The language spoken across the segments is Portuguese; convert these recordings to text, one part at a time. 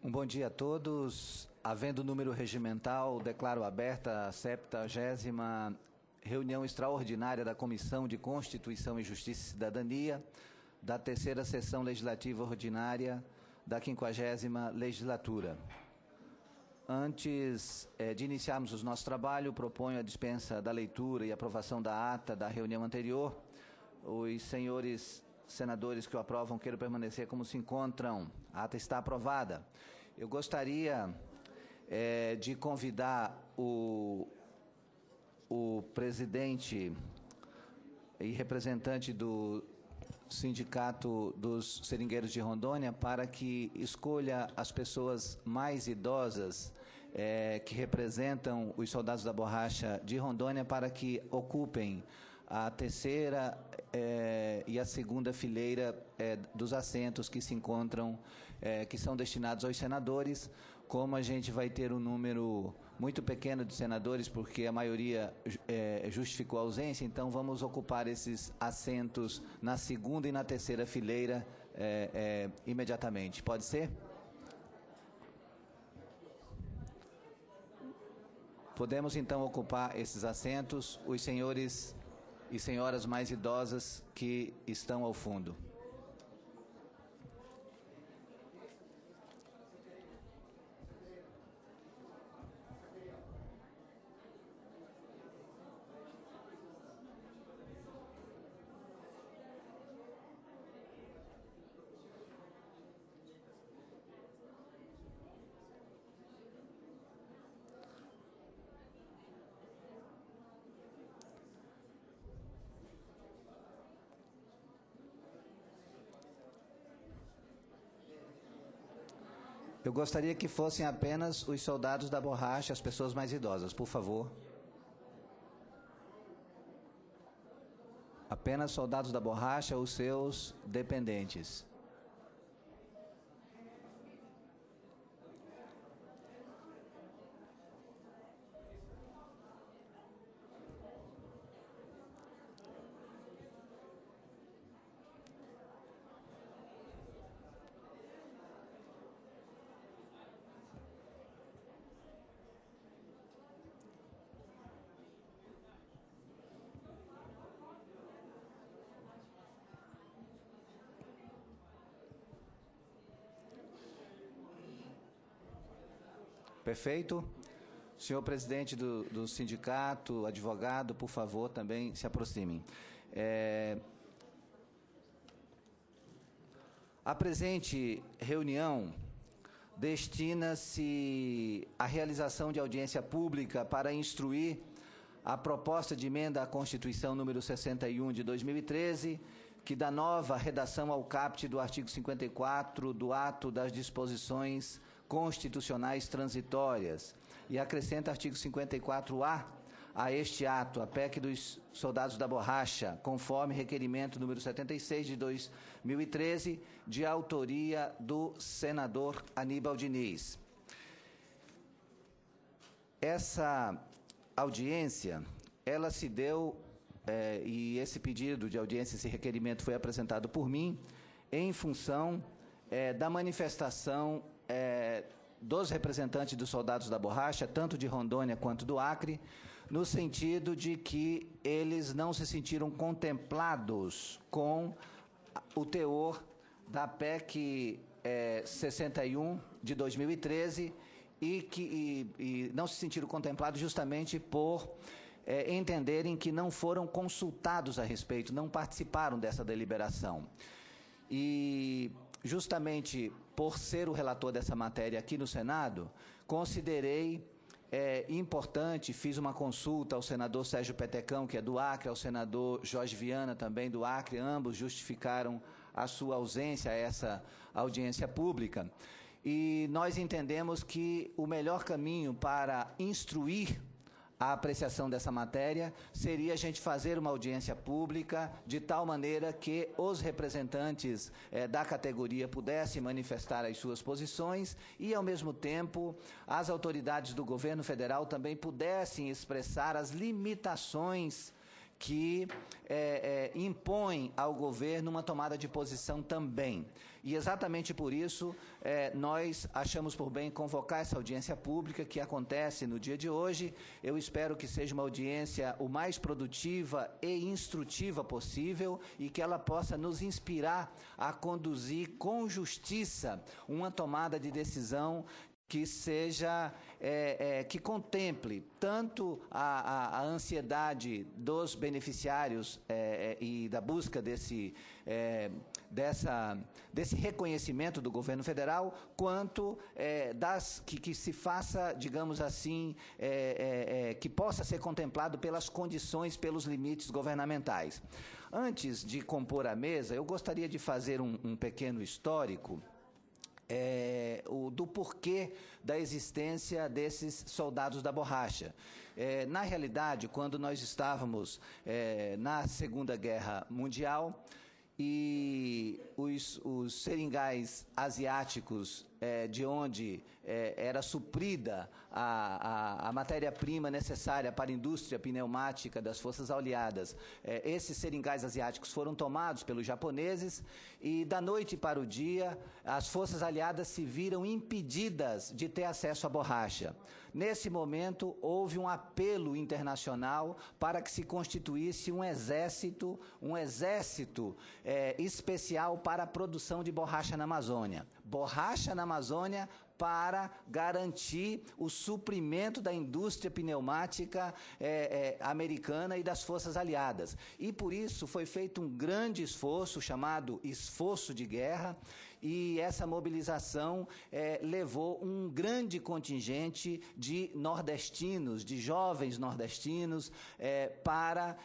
Um bom dia a todos. Havendo número regimental, declaro aberta a 70ª reunião extraordinária da Comissão de Constituição e Justiça e Cidadania, da terceira sessão legislativa ordinária da 50ª legislatura. Antes de iniciarmos o nosso trabalho, proponho a dispensa da leitura e aprovação da ata da reunião anterior. Os senhores senadores que o aprovam queiram permanecer como se encontram. A ata está aprovada. Eu gostaria de convidar o presidente e representante do Sindicato dos Seringueiros de Rondônia para que escolha as pessoas mais idosas que representam os soldados da borracha de Rondônia para que ocupem a terceira e a segunda fileira dos assentos que se encontram, que são destinados aos senadores. Como a gente vai ter um número muito pequeno de senadores, porque a maioria justificou a ausência, então vamos ocupar esses assentos na segunda e na terceira fileira imediatamente. Pode ser? Podemos, então, ocupar esses assentos, os senhores e senhoras mais idosas que estão ao fundo. Eu gostaria que fossem apenas os soldados da borracha, as pessoas mais idosas, por favor. Apenas soldados da borracha, os seus dependentes. Perfeito. Senhor presidente do sindicato, advogado, por favor, também se aproximem. A presente reunião destina-se à realização de audiência pública para instruir a proposta de emenda à Constituição número 61 de 2013, que dá nova redação ao caput do artigo 54 do Ato das Disposições Constitucionais Transitórias e acrescenta artigo 54A a este ato, a PEC dos Soldados da Borracha, conforme requerimento número 76 de 2013, de autoria do senador Aníbal Diniz. Essa audiência, ela se deu, e esse pedido de audiência, esse requerimento foi apresentado por mim, em função da manifestação dos representantes dos soldados da borracha, tanto de Rondônia quanto do Acre, no sentido de que eles não se sentiram contemplados com o teor da PEC 61 de 2013 e não se sentiram contemplados justamente por entenderem que não foram consultados a respeito, não participaram dessa deliberação. E justamente por ser o relator dessa matéria aqui no Senado, considerei importante, fiz uma consulta ao senador Sérgio Petecão, que é do Acre, ao senador Jorge Viana, também do Acre, ambos justificaram a sua ausência a essa audiência pública. E nós entendemos que o melhor caminho para instruir a apreciação dessa matéria seria a gente fazer uma audiência pública de tal maneira que os representantes da categoria pudessem manifestar as suas posições e, ao mesmo tempo, as autoridades do governo federal também pudessem expressar as limitações que impõem ao governo uma tomada de posição também. E exatamente por isso nós achamos por bem convocar essa audiência pública que acontece no dia de hoje. Eu espero que seja uma audiência o mais produtiva e instrutiva possível e que ela possa nos inspirar a conduzir com justiça uma tomada de decisão que seja, que contemple tanto a ansiedade dos beneficiários e da busca desse reconhecimento do governo federal, quanto que se faça, digamos assim, que possa ser contemplado pelas condições, pelos limites governamentais. Antes de compor a mesa, eu gostaria de fazer um pequeno histórico do porquê da existência desses soldados da borracha. Na realidade, quando nós estávamos na Segunda Guerra Mundial e os seringais asiáticos de onde era suprida a matéria-prima necessária para a indústria pneumática das Forças Aliadas. Esses seringais asiáticos foram tomados pelos japoneses e, da noite para o dia, as Forças Aliadas se viram impedidas de ter acesso à borracha. Nesse momento, houve um apelo internacional para que se constituísse um exército especial para a produção de borracha na Amazônia. Borracha na Amazônia para garantir o suprimento da indústria pneumática americana e das Forças Aliadas. E por isso foi feito um grande esforço, chamado esforço de guerra, e essa mobilização levou um grande contingente de nordestinos, de jovens nordestinos, para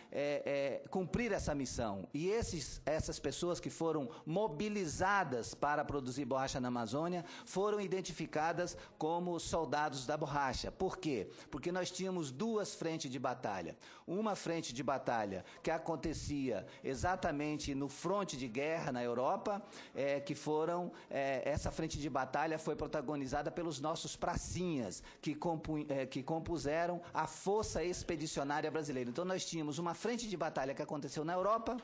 cumprir essa missão. E essas pessoas que foram mobilizadas para produzir borracha na Amazônia foram identificadas como soldados da borracha. Por quê? Porque nós tínhamos duas frentes de batalha. Uma frente de batalha que acontecia exatamente no fronte de guerra na Europa, essa frente de batalha foi protagonizada pelos nossos pracinhas, que compuseram a Força Expedicionária Brasileira. Então nós tínhamos uma frente de batalha que aconteceu na Europa,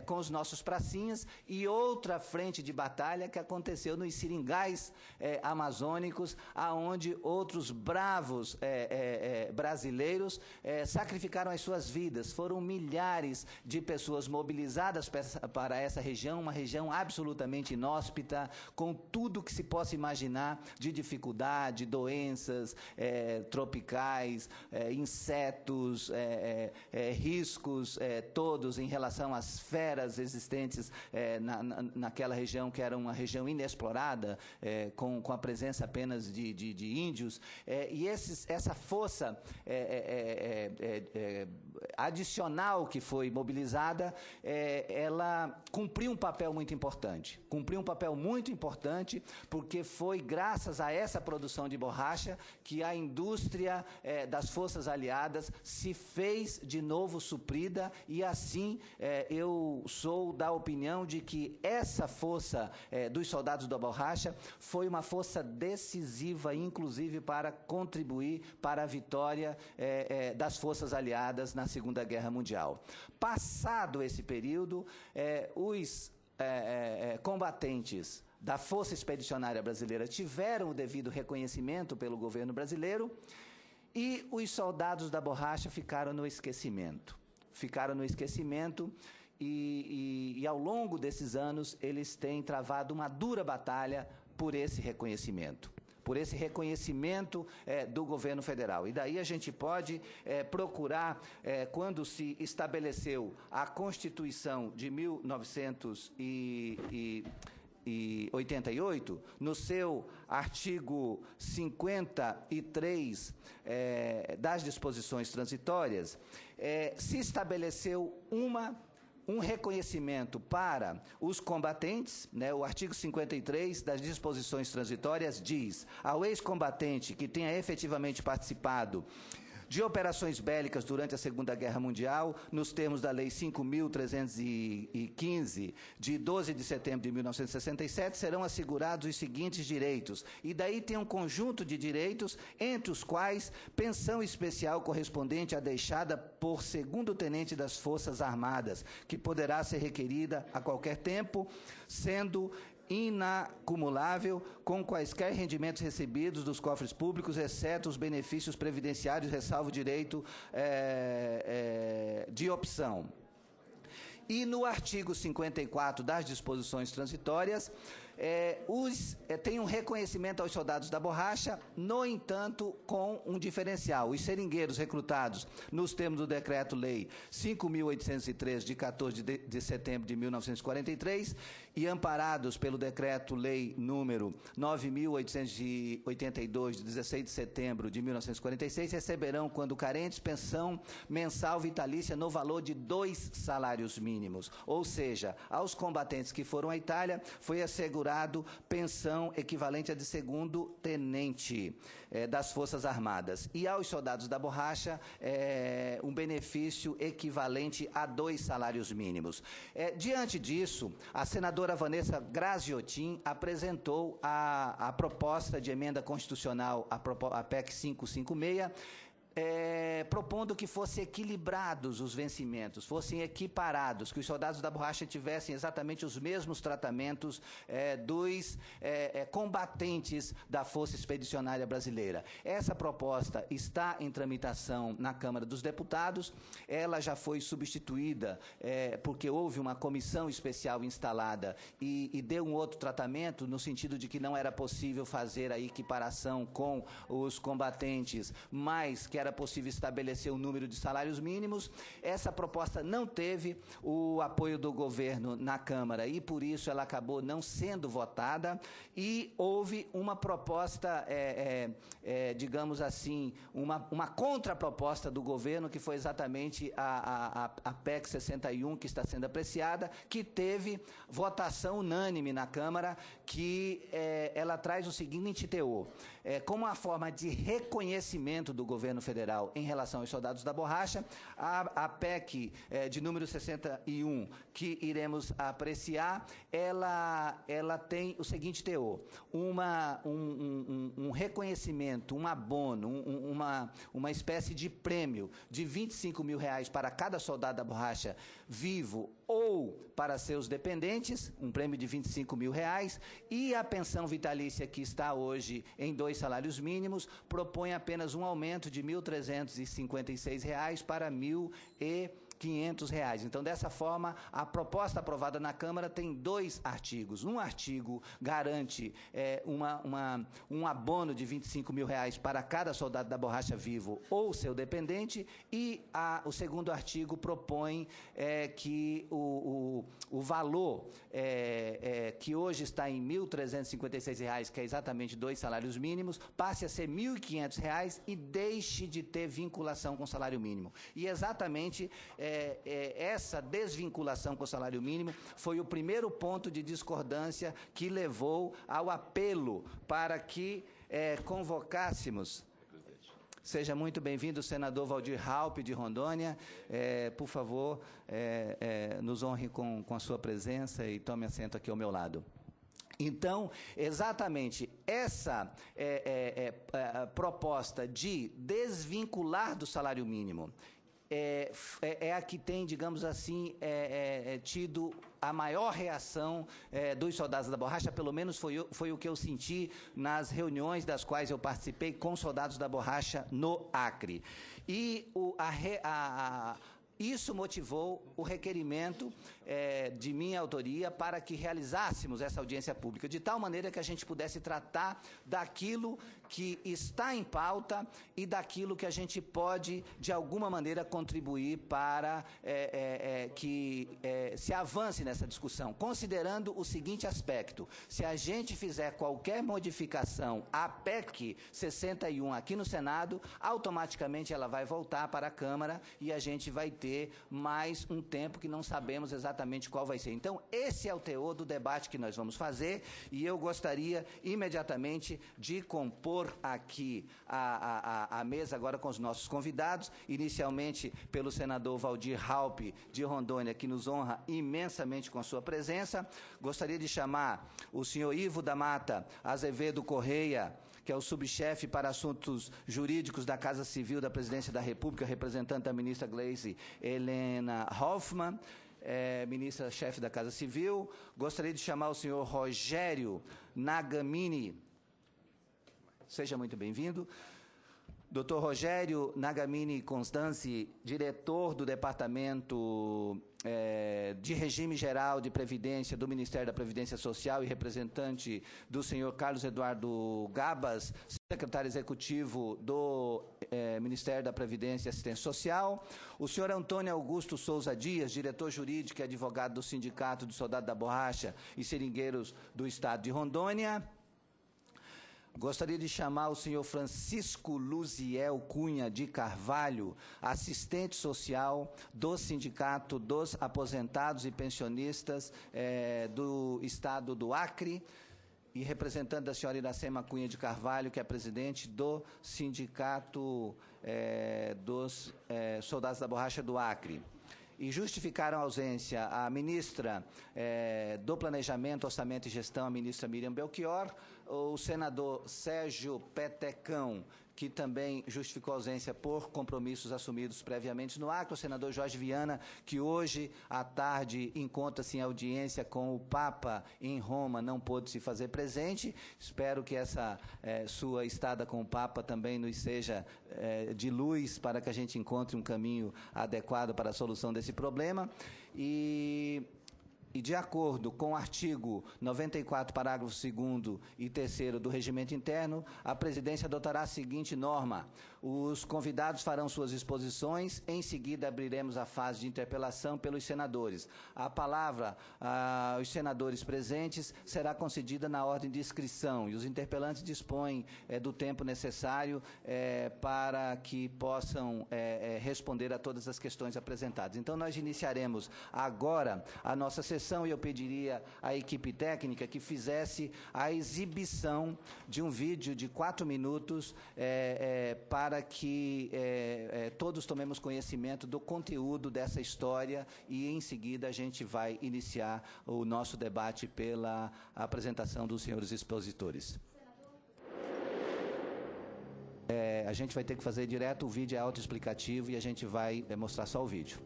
com os nossos pracinhas, e outra frente de batalha que aconteceu nos seringais amazônicos, aonde outros bravos brasileiros sacrificaram as suas vidas. Foram milhares de pessoas mobilizadas para essa região, uma região absolutamente inóspita, com tudo que se possa imaginar de dificuldade, doenças tropicais, insetos, riscos todos em relação às feras existentes naquela região, que era uma região inexplorada, com a presença apenas de índios. E essa força adicional que foi mobilizada, ela cumpriu um papel muito importante. Cumpriu um papel muito importante porque foi graças a essa produção de borracha que a indústria das Forças Aliadas se fez de novo suprida, e assim eu sou da opinião de que essa força dos soldados da borracha foi uma força decisiva, inclusive para contribuir para a vitória das Forças Aliadas na Segunda Guerra Mundial. Passado esse período, os combatentes da Força Expedicionária Brasileira tiveram o devido reconhecimento pelo governo brasileiro, e os soldados da borracha ficaram no esquecimento. E ao longo desses anos eles têm travado uma dura batalha por esse reconhecimento. Do governo federal. E daí a gente pode procurar, quando se estabeleceu a Constituição de 1988, no seu artigo 53 das disposições transitórias, se estabeleceu um reconhecimento para os combatentes, o artigo 53 das disposições transitórias diz: ao ex-combatente que tenha efetivamente participado de operações bélicas durante a Segunda Guerra Mundial, nos termos da Lei 5.315, de 12 de setembro de 1967, serão assegurados os seguintes direitos. E daí tem um conjunto de direitos, entre os quais pensão especial correspondente à deixada por segundo-tenente das Forças Armadas, que poderá ser requerida a qualquer tempo, sendo inacumulável com quaisquer rendimentos recebidos dos cofres públicos, exceto os benefícios previdenciários, ressalvo o direito de opção. E no artigo 54 das disposições transitórias, tem um reconhecimento aos soldados da borracha, no entanto, com um diferencial. Os seringueiros recrutados nos termos do Decreto-Lei 5.803, de 14 de setembro de 1943, e amparados pelo Decreto-Lei número 9.882, de 16 de setembro de 1946, receberão, quando carentes, pensão mensal vitalícia no valor de 2 salários mínimos. Ou seja, aos combatentes que foram à Itália, foi assegurado pensão equivalente a de segundo-tenente das Forças Armadas. E aos soldados da borracha, um benefício equivalente a 2 salários mínimos. Diante disso, a senadora Vanessa Graziotin apresentou a proposta de emenda constitucional, a PEC 556, propondo que fossem equilibrados os vencimentos, fossem equiparados, que os soldados da borracha tivessem exatamente os mesmos tratamentos dos combatentes da Força Expedicionária Brasileira. Essa proposta está em tramitação na Câmara dos Deputados, ela já foi substituída porque houve uma comissão especial instalada e deu um outro tratamento, no sentido de que não era possível fazer a equiparação com os combatentes, mas que era possível estabelecer o número de salários mínimos. Essa proposta não teve o apoio do governo na Câmara e, por isso, ela acabou não sendo votada, e houve uma proposta, digamos assim, uma contraproposta do governo, que foi exatamente a PEC 61, que está sendo apreciada, que teve votação unânime na Câmara, que ela traz o seguinte teor: como uma forma de reconhecimento do governo federal em relação aos soldados da borracha, a PEC de número 61, que iremos apreciar, ela tem o seguinte teor: um reconhecimento, um abono, uma espécie de prêmio de R$25 mil para cada soldado da borracha vivo ou para seus dependentes, um prêmio de R$25 mil, e a pensão vitalícia, que está hoje em 2 salários mínimos, propõe apenas um aumento de R$1.356 para R$1.500. Então, dessa forma, a proposta aprovada na Câmara tem 2 artigos. Um artigo garante um abono de R$25 mil para cada soldado da borracha vivo ou seu dependente, e o segundo artigo propõe que o valor que hoje está em R$1.356, que é exatamente 2 salários mínimos, passe a ser R$1.500 e deixe de ter vinculação com o salário mínimo. E exatamente essa desvinculação com o salário mínimo foi o primeiro ponto de discordância que levou ao apelo para que convocássemos. Seja muito bem-vindo o senador Valdir Raupp, de Rondônia. Por favor, nos honre com a sua presença e tome assento aqui ao meu lado. Então, exatamente essa proposta de desvincular do salário mínimo é a que tem, digamos assim, tido a maior reação dos soldados da borracha, pelo menos foi o que eu senti nas reuniões das quais eu participei com soldados da borracha no Acre. E isso motivou o requerimento de minha autoria para que realizássemos essa audiência pública, de tal maneira que a gente pudesse tratar daquilo que está em pauta e daquilo que a gente pode, de alguma maneira, contribuir para que se avance nessa discussão, considerando o seguinte aspecto: se a gente fizer qualquer modificação à PEC 61 aqui no Senado, automaticamente ela vai voltar para a Câmara e a gente vai ter mais um tempo que não sabemos exatamente exatamente qual vai ser. Então, esse é o teor do debate que nós vamos fazer, e eu gostaria imediatamente de compor aqui a mesa agora com os nossos convidados, inicialmente pelo senador Valdir Raupp, de Rondônia, que nos honra imensamente com a sua presença. Gostaria de chamar o senhor Ivo da Mata Azevedo Correia, que é o subchefe para assuntos jurídicos da Casa Civil da Presidência da República, representante da ministra Gleisi Helena Hoffmann, ministra-chefe da Casa Civil. Gostaria de chamar o senhor Rogério Nagamini. Seja muito bem-vindo. Dr. Rogério Nagamini Constance, diretor do Departamento de Regime Geral de Previdência do Ministério da Previdência Social e representante do senhor Carlos Eduardo Gabas, secretário executivo do Ministério da Previdência e Assistência Social, o senhor Antônio Augusto Souza Dias, diretor jurídico e advogado do Sindicato do Soldado da Borracha e Seringueiros do Estado de Rondônia. Gostaria de chamar o senhor Francisco Luziel Cunha de Carvalho, assistente social do Sindicato dos Aposentados e Pensionistas do Estado do Acre, e representante da senhora Iracema Cunha de Carvalho, que é presidente do Sindicato dos Soldados da Borracha do Acre. E justificaram a ausência a ministra do Planejamento, Orçamento e Gestão, a ministra Miriam Belchior, o senador Sérgio Petecão, que também justificou a ausência por compromissos assumidos previamente no Acre, o senador Jorge Viana, que hoje à tarde encontra-se em audiência com o Papa em Roma, não pôde se fazer presente. Espero que essa sua estada com o Papa também nos seja de luz para que a gente encontre um caminho adequado para a solução desse problema. E de acordo com o artigo 94, parágrafo 2º e 3º do Regimento Interno, a presidência adotará a seguinte norma: os convidados farão suas exposições, em seguida abriremos a fase de interpelação pelos senadores. A palavra aos senadores presentes será concedida na ordem de inscrição, e os interpelantes dispõem do tempo necessário para que possam responder a todas as questões apresentadas. Então, nós iniciaremos agora a nossa sessão, e eu pediria à equipe técnica que fizesse a exibição de um vídeo de 4 minutos para que todos tomemos conhecimento do conteúdo dessa história, e em seguida a gente vai iniciar o nosso debate pela apresentação dos senhores expositores. A gente vai ter que fazer direto, o vídeo é autoexplicativo e a gente vai mostrar só o vídeo.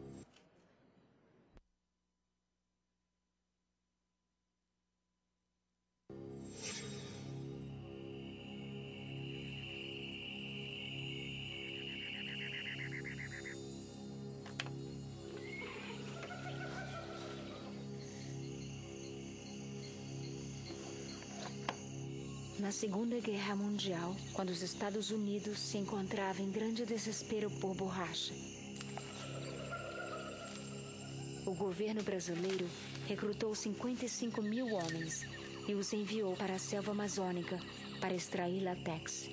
Na Segunda Guerra Mundial, quando os Estados Unidos se encontravam em grande desespero por borracha, o governo brasileiro recrutou 55 mil homens e os enviou para a selva amazônica para extrair látex.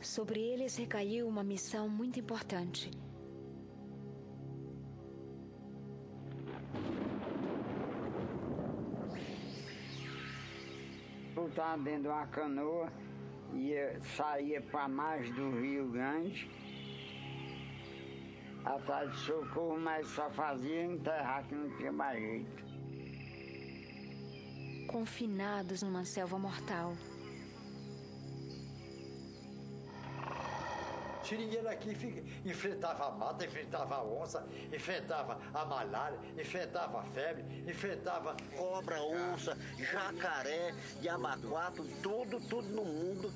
Sobre eles recaiu uma missão muito importante: estava dentro de uma canoa e saía para mais do Rio Grande atrás de socorro, mas só fazia enterrar, que não tinha mais jeito. Confinados numa selva mortal. Seringueiro aqui enfrentava a mata, enfrentava a onça, enfrentava a malária, enfrentava a febre, enfrentava cobra, onça, jacaré, yabaquato, tudo no mundo.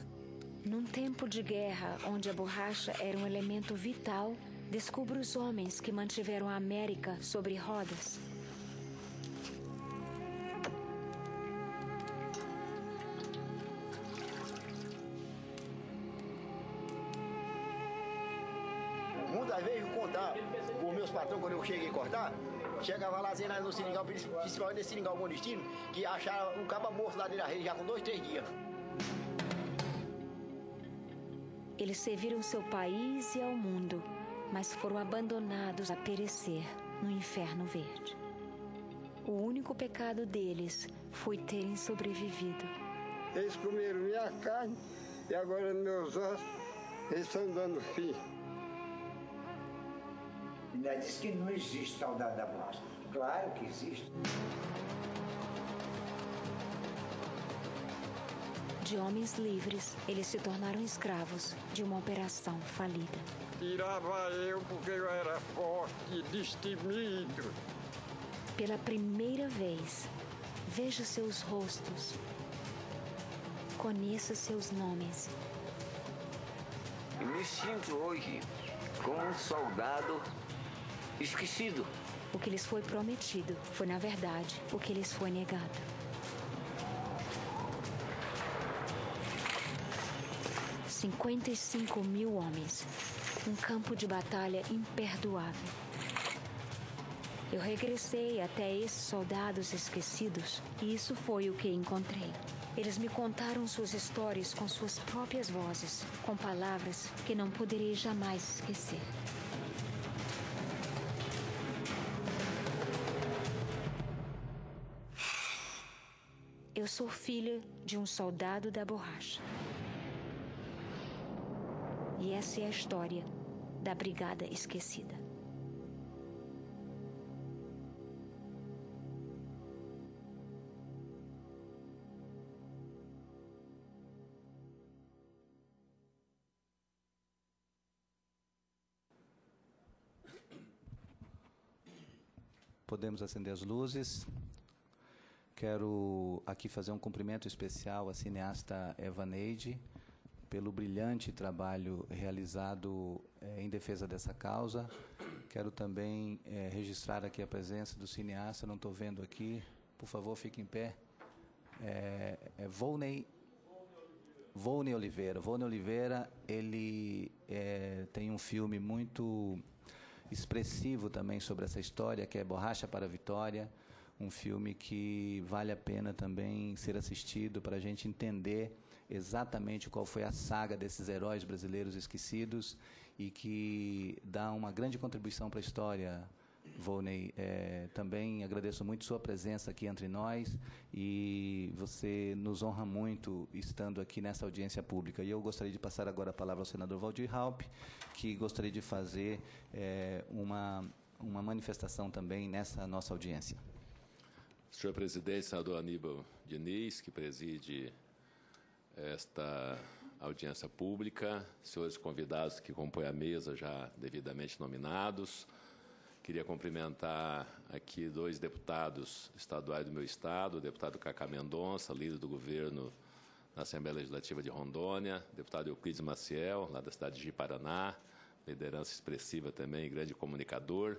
Num tempo de guerra, onde a borracha era um elemento vital, descubra os homens que mantiveram a América sobre rodas. Muitas vezes eu contar com meus patrões, quando eu cheguei a cortar, chegava lá no seringal, principalmente nesse seringal Bom Destino, que acharam um caba morto lá dentro da rede já com 2, 3 dias. Eles serviram seu país e ao mundo, mas foram abandonados a perecer no inferno verde. O único pecado deles foi terem sobrevivido. Eles comeram minha carne e agora meus ossos, eles estão dando fim. Ainda diz que não existe saudade da borracha. Claro que existe. De homens livres, eles se tornaram escravos de uma operação falida. Tirava eu porque eu era forte e destemido. Pela primeira vez, veja seus rostos. Conheça seus nomes. Eu me sinto hoje como um soldado esquecido. O que lhes foi prometido foi, na verdade, o que lhes foi negado. $55.000 homens. Um campo de batalha imperdoável. Eu regressei até esses soldados esquecidos e isso foi o que encontrei. Eles me contaram suas histórias com suas próprias vozes, com palavras que não poderei jamais esquecer. Eu sou filha de um soldado da borracha. E essa é a história da Brigada Esquecida. Podemos acender as luzes. Quero aqui fazer um cumprimento especial à cineasta Eva Neide pelo brilhante trabalho realizado em defesa dessa causa. Quero também registrar aqui a presença do cineasta, não estou vendo aqui, por favor, fique em pé. Volney Oliveira. Volney Oliveira, ele tem um filme muito expressivo também sobre essa história, que é Borracha para a Vitória, um filme que vale a pena também ser assistido para a gente entender exatamente qual foi a saga desses heróis brasileiros esquecidos e que dá uma grande contribuição para a história. Volney, também agradeço muito sua presença aqui entre nós e você nos honra muito estando aqui nessa audiência pública. E eu gostaria de passar agora a palavra ao senador Valdir Raupp, que gostaria de fazer uma manifestação também nessa nossa audiência. Senhor presidente, senador Aníbal Diniz, que preside esta audiência pública, senhores convidados que compõem a mesa já devidamente nominados, queria cumprimentar aqui 2 deputados estaduais do meu estado, o deputado Cacá Mendonça, líder do governo na Assembleia Legislativa de Rondônia, deputado Euclides Maciel, lá da cidade de Ji-Paraná, liderança expressiva também, grande comunicador,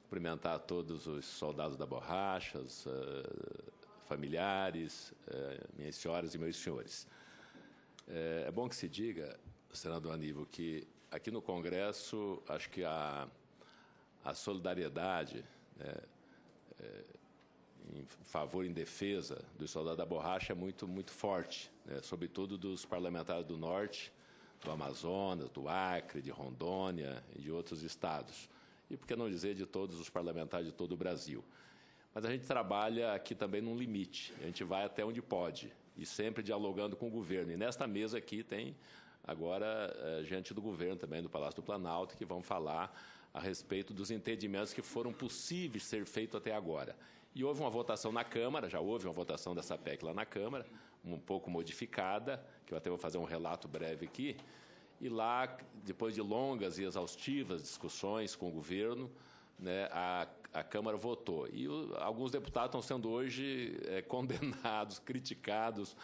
cumprimentar todos os soldados da borracha, os familiares, minhas senhoras e meus senhores. É bom que se diga, senador Aníbal, que aqui no Congresso, acho que a solidariedade em favor, em defesa dos soldados da borracha é muito, muito forte, sobretudo dos parlamentares do Norte, do Amazonas, do Acre, de Rondônia e de outros estados. E por que não dizer de todos os parlamentares de todo o Brasil. Mas a gente trabalha aqui também num limite, a gente vai até onde pode, e sempre dialogando com o governo. E nesta mesa aqui tem agora gente do governo também, do Palácio do Planalto, que vão falar a respeito dos entendimentos que foram possíveis ser feitos até agora. E houve uma votação na Câmara, já houve uma votação dessa PEC lá na Câmara, um pouco modificada, que eu até vou fazer um relato breve aqui, e lá, depois de longas e exaustivas discussões com o governo, a Câmara votou. E alguns deputados estão sendo hoje condenados, criticados,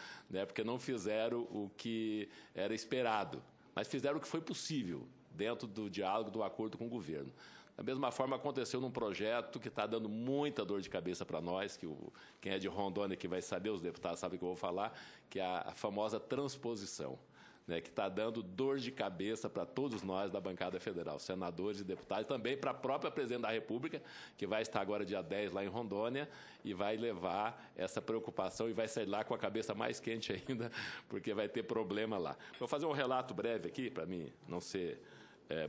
porque não fizeram o que era esperado, mas fizeram o que foi possível, dentro do diálogo, do acordo com o governo. Da mesma forma, aconteceu num projeto que está dando muita dor de cabeça para nós, que quem é de Rondônia que vai saber, os deputados sabem o que eu vou falar, que é a famosa transposição. né, que está dando dor de cabeça para todos nós da bancada federal, senadores e deputados, também para a própria presidente da República, que vai estar agora dia 10 lá em Rondônia e vai levar essa preocupação e vai sair lá com a cabeça mais quente ainda, porque vai ter problema lá. Vou fazer um relato breve aqui, para mim não ser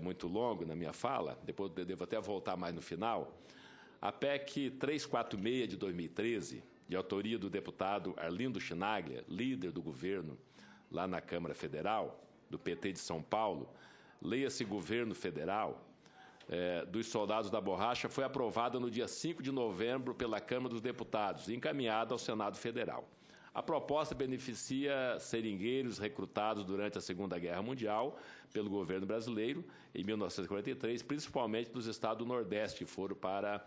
muito longo na minha fala, depois eu devo até voltar mais no final. A PEC 346 de 2013, de autoria do deputado Arlindo Chinaglia, líder do governo lá na Câmara Federal, do PT de São Paulo, leia-se governo federal, dos soldados da borracha, foi aprovada no dia 5 de novembro pela Câmara dos Deputados e encaminhada ao Senado Federal. A proposta beneficia seringueiros recrutados durante a Segunda Guerra Mundial pelo governo brasileiro, em 1943, principalmente dos estados do Nordeste, que foram para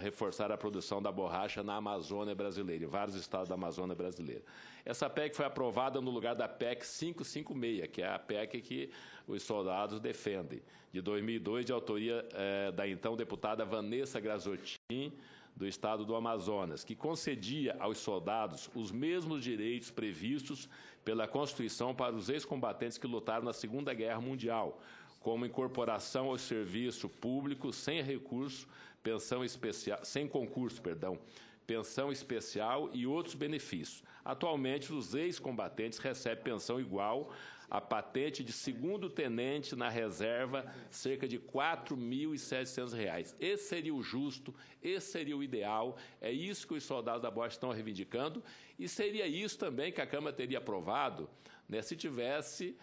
reforçar a produção da borracha na Amazônia brasileira, em vários estados da Amazônia brasileira. Essa PEC foi aprovada no lugar da PEC 556, que é a PEC que os soldados defendem, de 2002, de autoria da então deputada Vanessa Grazottin, do estado do Amazonas, que concedia aos soldados os mesmos direitos previstos pela Constituição para os ex-combatentes que lutaram na Segunda Guerra Mundial, como incorporação ao serviço público sem recurso, pensão especial, sem concurso, perdão, pensão especial e outros benefícios. Atualmente, os ex-combatentes recebem pensão igual à patente de segundo-tenente na reserva, cerca de R$ 4.700. Esse seria o justo, esse seria o ideal, é isso que os soldados da borracha estão reivindicando, e seria isso também que a Câmara teria aprovado, né, se tivesse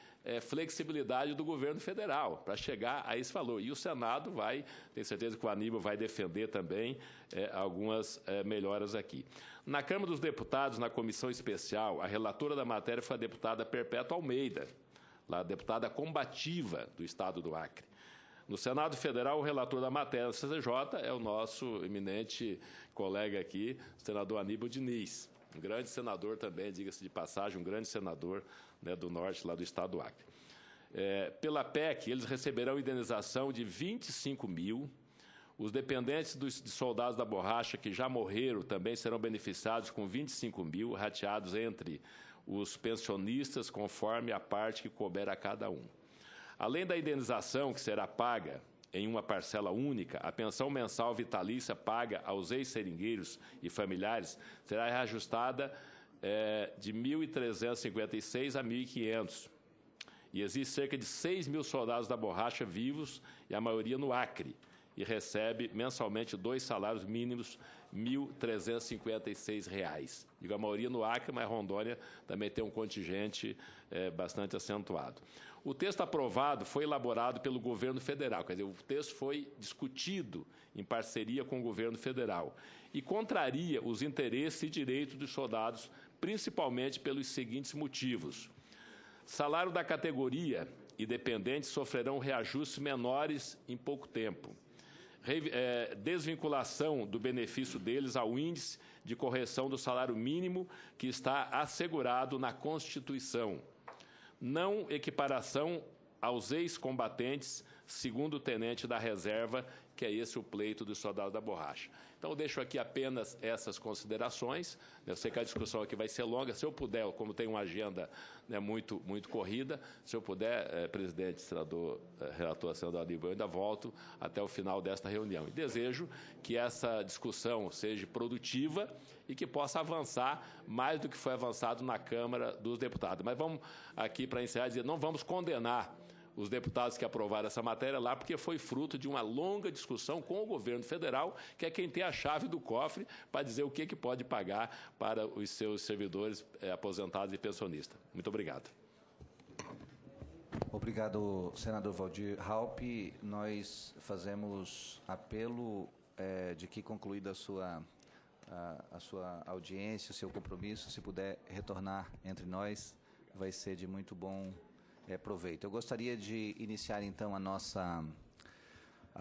flexibilidade do governo federal para chegar a esse valor. E o Senado vai, tenho certeza que o Aníbal vai defender também algumas melhoras aqui. Na Câmara dos Deputados, na comissão especial, a relatora da matéria foi a deputada Perpétua Almeida, a deputada combativa do estado do Acre. No Senado Federal, o relator da matéria do CCJ é o nosso eminente colega aqui, o senador Aníbal Diniz. Um grande senador também, diga-se de passagem, um grande senador, né, do norte, lá do estado do Acre. Pela PEC, eles receberão indenização de 25 mil. Os dependentes de soldados da borracha que já morreram também serão beneficiados com 25 mil, rateados entre os pensionistas, conforme a parte que couber a cada um. Além da indenização, que será paga em uma parcela única, a pensão mensal vitalícia paga aos ex-seringueiros e familiares será reajustada de 1.356 a 1.500. E existe cerca de 6 mil soldados da borracha vivos, e a maioria no Acre, e recebe mensalmente 2 salários mínimos, R$ 1.356. Digo a maioria no Acre, mas Rondônia também tem um contingente bastante acentuado. O texto aprovado foi elaborado pelo governo federal, quer dizer, o texto foi discutido em parceria com o governo federal e contraria os interesses e direitos dos soldados, principalmente pelos seguintes motivos. Salário da categoria e dependentes sofrerão reajustes menores em pouco tempo. Desvinculação do benefício deles ao índice de correção do salário mínimo que está assegurado na Constituição. Não equiparação aos ex-combatentes, segundo o tenente da reserva, que é esse o pleito dos soldados da borracha. Então, eu deixo aqui apenas essas considerações. Eu sei que a discussão aqui vai ser longa. Se eu puder, como tem uma agenda, né, muito corrida, se eu puder, presidente, senador, relator, senador Aníbal, eu ainda volto até o final desta reunião. E desejo que essa discussão seja produtiva e que possa avançar mais do que foi avançado na Câmara dos Deputados. Mas vamos aqui, para encerrar, dizer, não vamos condenar os deputados que aprovaram essa matéria lá, porque foi fruto de uma longa discussão com o governo federal, que é quem tem a chave do cofre para dizer o que pode pagar para os seus servidores aposentados e pensionistas. Muito obrigado. Obrigado, senador Valdir Raupp. Nós fazemos apelo de que, concluída a sua audiência, o seu compromisso, se puder retornar entre nós, vai ser de muito bom proveito. Eu gostaria de iniciar, então, a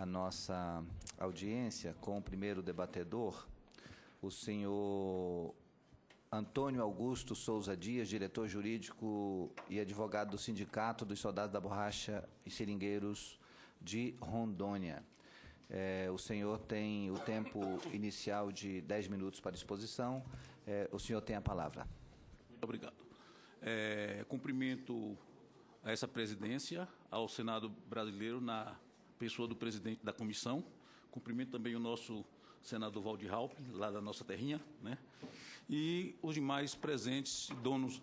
nossa audiência com o primeiro debatedor, o senhor Antônio Augusto Souza Dias, diretor jurídico e advogado do Sindicato dos Soldados da Borracha e Seringueiros de Rondônia. O senhor tem o tempo inicial de 10 minutos para disposição. O senhor tem a palavra. Muito obrigado. Cumprimento a essa presidência, ao Senado brasileiro, na pessoa do presidente da comissão. Cumprimento também o nosso senador Valdir Raupp, lá da nossa terrinha, né? E os demais presentes, donos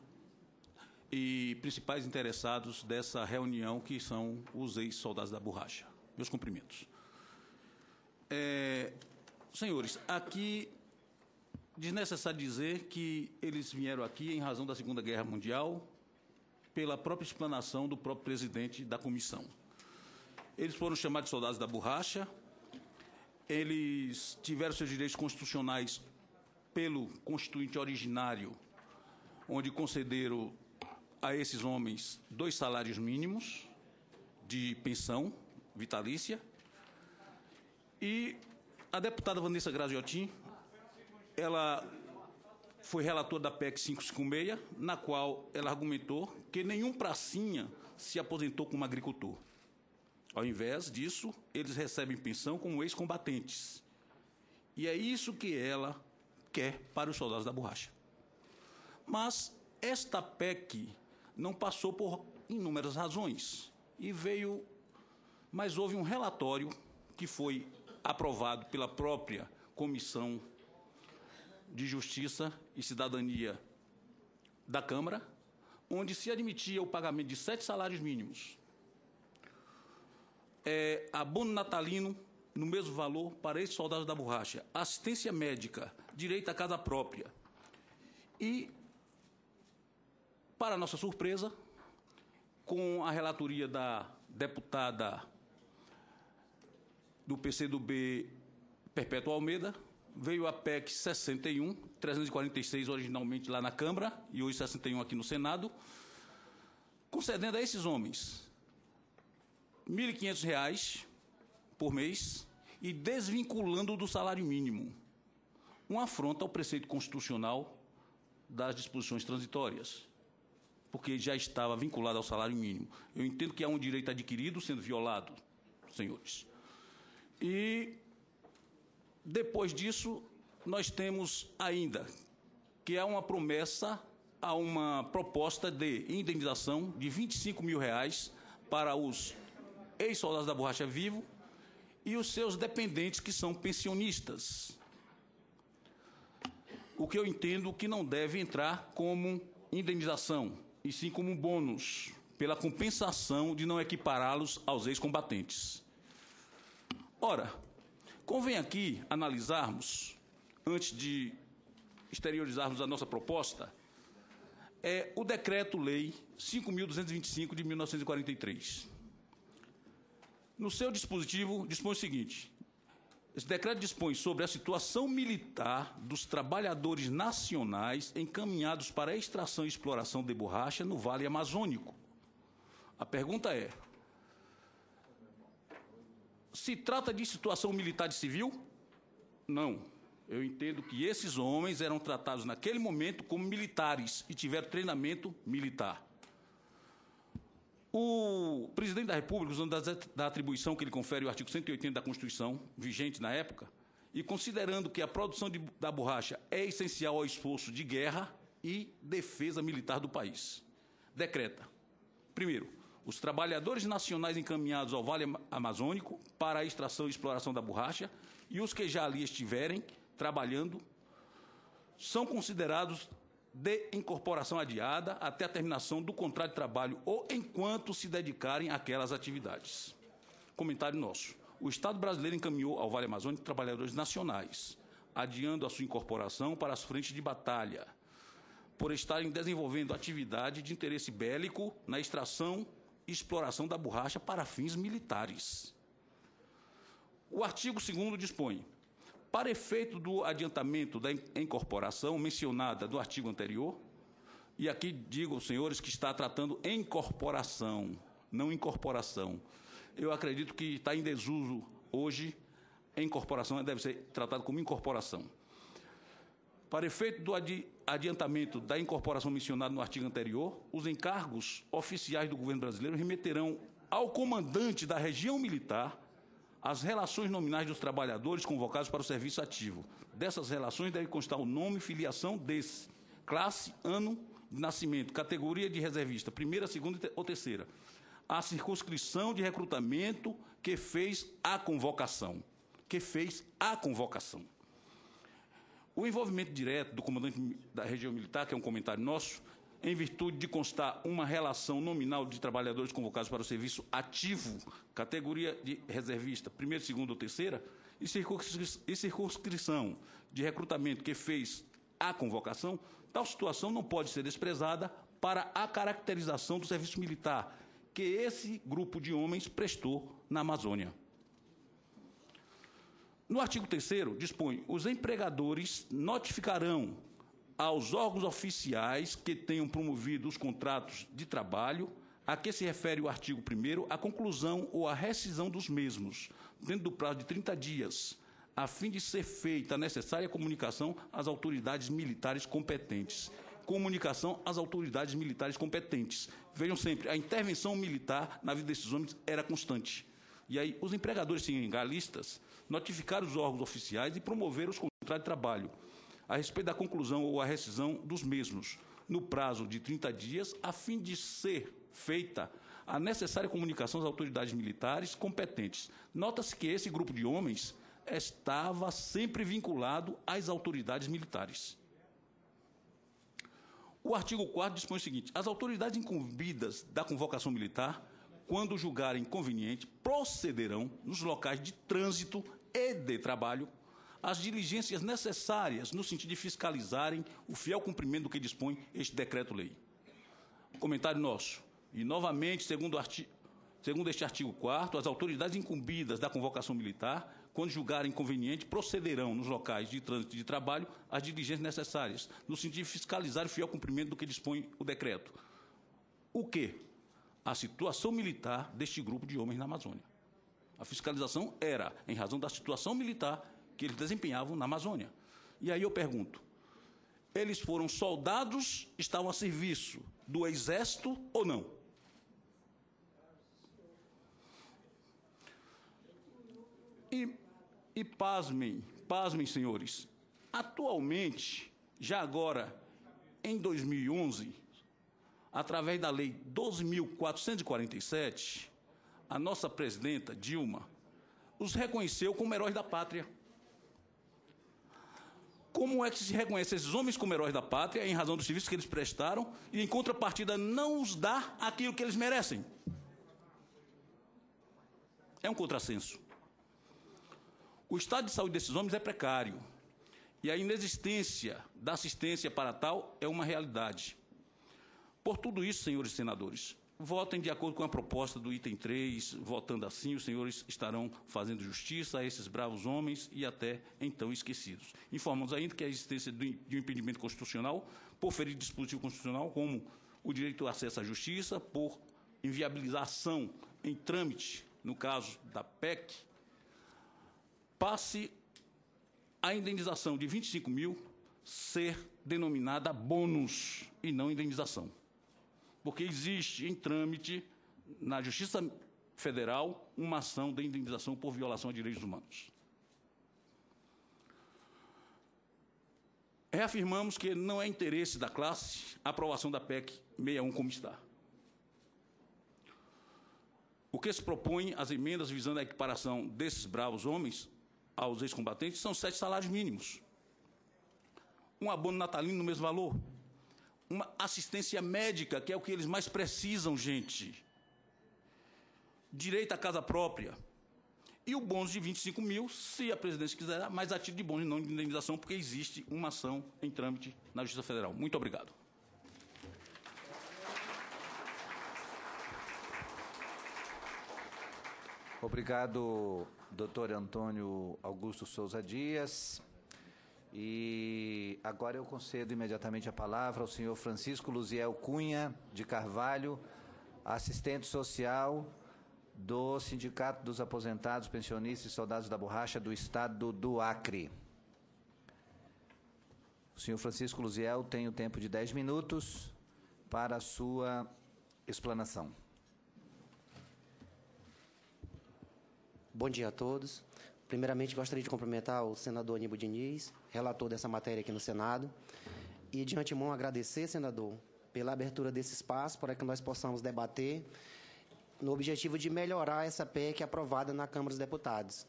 e principais interessados dessa reunião, que são os ex-soldados da borracha. Meus cumprimentos. Senhores, aqui desnecessário dizer que eles vieram aqui em razão da Segunda Guerra Mundial, pela própria explanação do próprio presidente da comissão. Eles foram chamados de soldados da borracha, eles tiveram seus direitos constitucionais pelo Constituinte originário, onde concederam a esses homens 2 salários mínimos de pensão vitalícia. E a deputada Vanessa Graziotin, ela foi relatora da PEC 556, na qual ela argumentou que nenhum pracinha se aposentou como agricultor. Ao invés disso, eles recebem pensão como ex-combatentes. E é isso que ela quer para os soldados da borracha. Mas esta PEC não passou por inúmeras razões. Mas houve um relatório que foi aprovado pela própria Comissão de Justiça e Cidadania da Câmara, onde se admitia o pagamento de 7 salários mínimos, abono natalino no mesmo valor para esses soldados da borracha, assistência médica, direito à casa própria. E, para nossa surpresa, com a relatoria da deputada do PCdoB, Perpétua Almeida, veio a PEC 61, 346 originalmente lá na Câmara e hoje 61 aqui no Senado, concedendo a esses homens R$ 1.500 por mês e desvinculando do salário mínimo, uma afronta ao preceito constitucional das disposições transitórias, porque já estava vinculado ao salário mínimo. Eu entendo que há um direito adquirido sendo violado, senhores. E, depois disso, nós temos ainda que há uma promessa, há uma proposta de indenização de R$ 25 mil para os ex-soldados da borracha vivo e os seus dependentes, que são pensionistas. O que eu entendo que não deve entrar como indenização, e sim como um bônus, pela compensação de não equipará-los aos ex-combatentes. Ora, convém aqui analisarmos, antes de exteriorizarmos a nossa proposta, o Decreto-Lei 5.225 de 1943. No seu dispositivo, dispõe o seguinte: esse decreto dispõe sobre a situação militar dos trabalhadores nacionais encaminhados para a extração e exploração de borracha no Vale Amazônico. A pergunta é: se trata de situação militar e civil? Não. Eu entendo que esses homens eram tratados naquele momento como militares e tiveram treinamento militar. O presidente da República, usando da atribuição que ele confere o artigo 180 da Constituição, vigente na época, e considerando que a produção da borracha é essencial ao esforço de guerra e defesa militar do país, decreta: primeiro, os trabalhadores nacionais encaminhados ao Vale Amazônico para a extração e exploração da borracha e os que já ali estiverem trabalhando são considerados de incorporação adiada até a terminação do contrato de trabalho ou enquanto se dedicarem àquelas atividades. Comentário nosso: o Estado brasileiro encaminhou ao Vale Amazônico trabalhadores nacionais, adiando a sua incorporação para as frentes de batalha, por estarem desenvolvendo atividade de interesse bélico na extração e exploração da borracha para fins militares. O artigo 2º dispõe: para efeito do adiantamento da incorporação mencionada no artigo anterior, e aqui digo aos senhores que está tratando incorporação, não incorporação. Eu acredito que está em desuso hoje, incorporação deve ser tratado como incorporação. Para efeito do adiantamento da incorporação mencionada no artigo anterior, os encargos oficiais do governo brasileiro remeterão ao comandante da região militar as relações nominais dos trabalhadores convocados para o serviço ativo. Dessas relações deve constar o nome e filiação desse, classe, ano de nascimento, categoria de reservista, primeira, segunda ou terceira, a circunscrição de recrutamento que fez a convocação. O envolvimento direto do comandante da região militar, que é um comentário nosso, em virtude de constar uma relação nominal de trabalhadores convocados para o serviço ativo, categoria de reservista, primeira, segunda ou terceira, e circunscrição de recrutamento que fez a convocação, tal situação não pode ser desprezada para a caracterização do serviço militar que esse grupo de homens prestou na Amazônia. No artigo 3º, dispõe: os empregadores notificarão aos órgãos oficiais que tenham promovido os contratos de trabalho a que se refere o artigo 1º a conclusão ou a rescisão dos mesmos, dentro do prazo de 30 dias, a fim de ser feita a necessária comunicação às autoridades militares competentes. Comunicação às autoridades militares competentes. Vejam sempre, a intervenção militar na vida desses homens era constante. E aí, os empregadores sindicalistas notificaram os órgãos oficiais e promoveram os contratos de trabalho a respeito da conclusão ou a rescisão dos mesmos, no prazo de 30 dias, a fim de ser feita a necessária comunicação às autoridades militares competentes. Nota-se que esse grupo de homens estava sempre vinculado às autoridades militares. O artigo 4º dispõe o seguinte: as autoridades incumbidas da convocação militar, quando julgarem conveniente, procederão nos locais de trânsito e de trabalho às diligências necessárias no sentido de fiscalizarem o fiel cumprimento do que dispõe este decreto-lei. Comentário nosso. E, novamente, segundo este artigo 4º, as autoridades incumbidas da convocação militar, quando julgarem conveniente, procederão nos locais de trânsito e de trabalho às diligências necessárias, no sentido de fiscalizar o fiel cumprimento do que dispõe o decreto. O quê? A situação militar deste grupo de homens na Amazônia. A fiscalização era em razão da situação militar que eles desempenhavam na Amazônia. E aí eu pergunto, eles foram soldados, estavam a serviço do Exército ou não? E pasmem, senhores, atualmente, já agora, em 2011, através da Lei 12.447, a nossa presidenta, Dilma, os reconheceu como heróis da pátria. Como é que se reconhece esses homens como heróis da pátria, em razão dos serviços que eles prestaram, e, em contrapartida, não os dá aquilo que eles merecem? É um contrassenso. O estado de saúde desses homens é precário, e a inexistência da assistência para tal é uma realidade. Por tudo isso, senhores senadores, votem de acordo com a proposta do item 3, votando assim, os senhores estarão fazendo justiça a esses bravos homens e até então esquecidos. Informamos ainda que a existência de um impedimento constitucional, por ferir dispositivo constitucional, como o direito ao acesso à justiça, por inviabilizar ação em trâmite, no caso da PEC, passe a indenização de 25 mil ser denominada bônus e não indenização. Porque existe em trâmite, na Justiça Federal, uma ação de indenização por violação a direitos humanos. Reafirmamos que não é interesse da classe a aprovação da PEC 61 como está. O que se propõe, as emendas visando a equiparação desses bravos homens aos ex-combatentes, são 7 salários mínimos. Um abono natalino no mesmo valor. Uma assistência médica, que é o que eles mais precisam, gente. Direito à casa própria. E o bônus de 25 mil, se a presidência quiser, mas a título de bônus e não de indenização, porque existe uma ação em trâmite na Justiça Federal. Muito obrigado. Obrigado, doutor Antônio Augusto Souza Dias. E agora eu concedo imediatamente a palavra ao senhor Francisco Luziel Cunha de Carvalho, assistente social do Sindicato dos Aposentados, Pensionistas e Soldados da Borracha do Estado do Acre. O senhor Francisco Luziel tem o tempo de 10 minutos para a sua explanação. Bom dia a todos. Primeiramente, gostaria de cumprimentar o senador Aníbal Diniz, relator dessa matéria aqui no Senado, e de antemão agradecer, senador, pela abertura desse espaço para que nós possamos debater no objetivo de melhorar essa PEC aprovada na Câmara dos Deputados,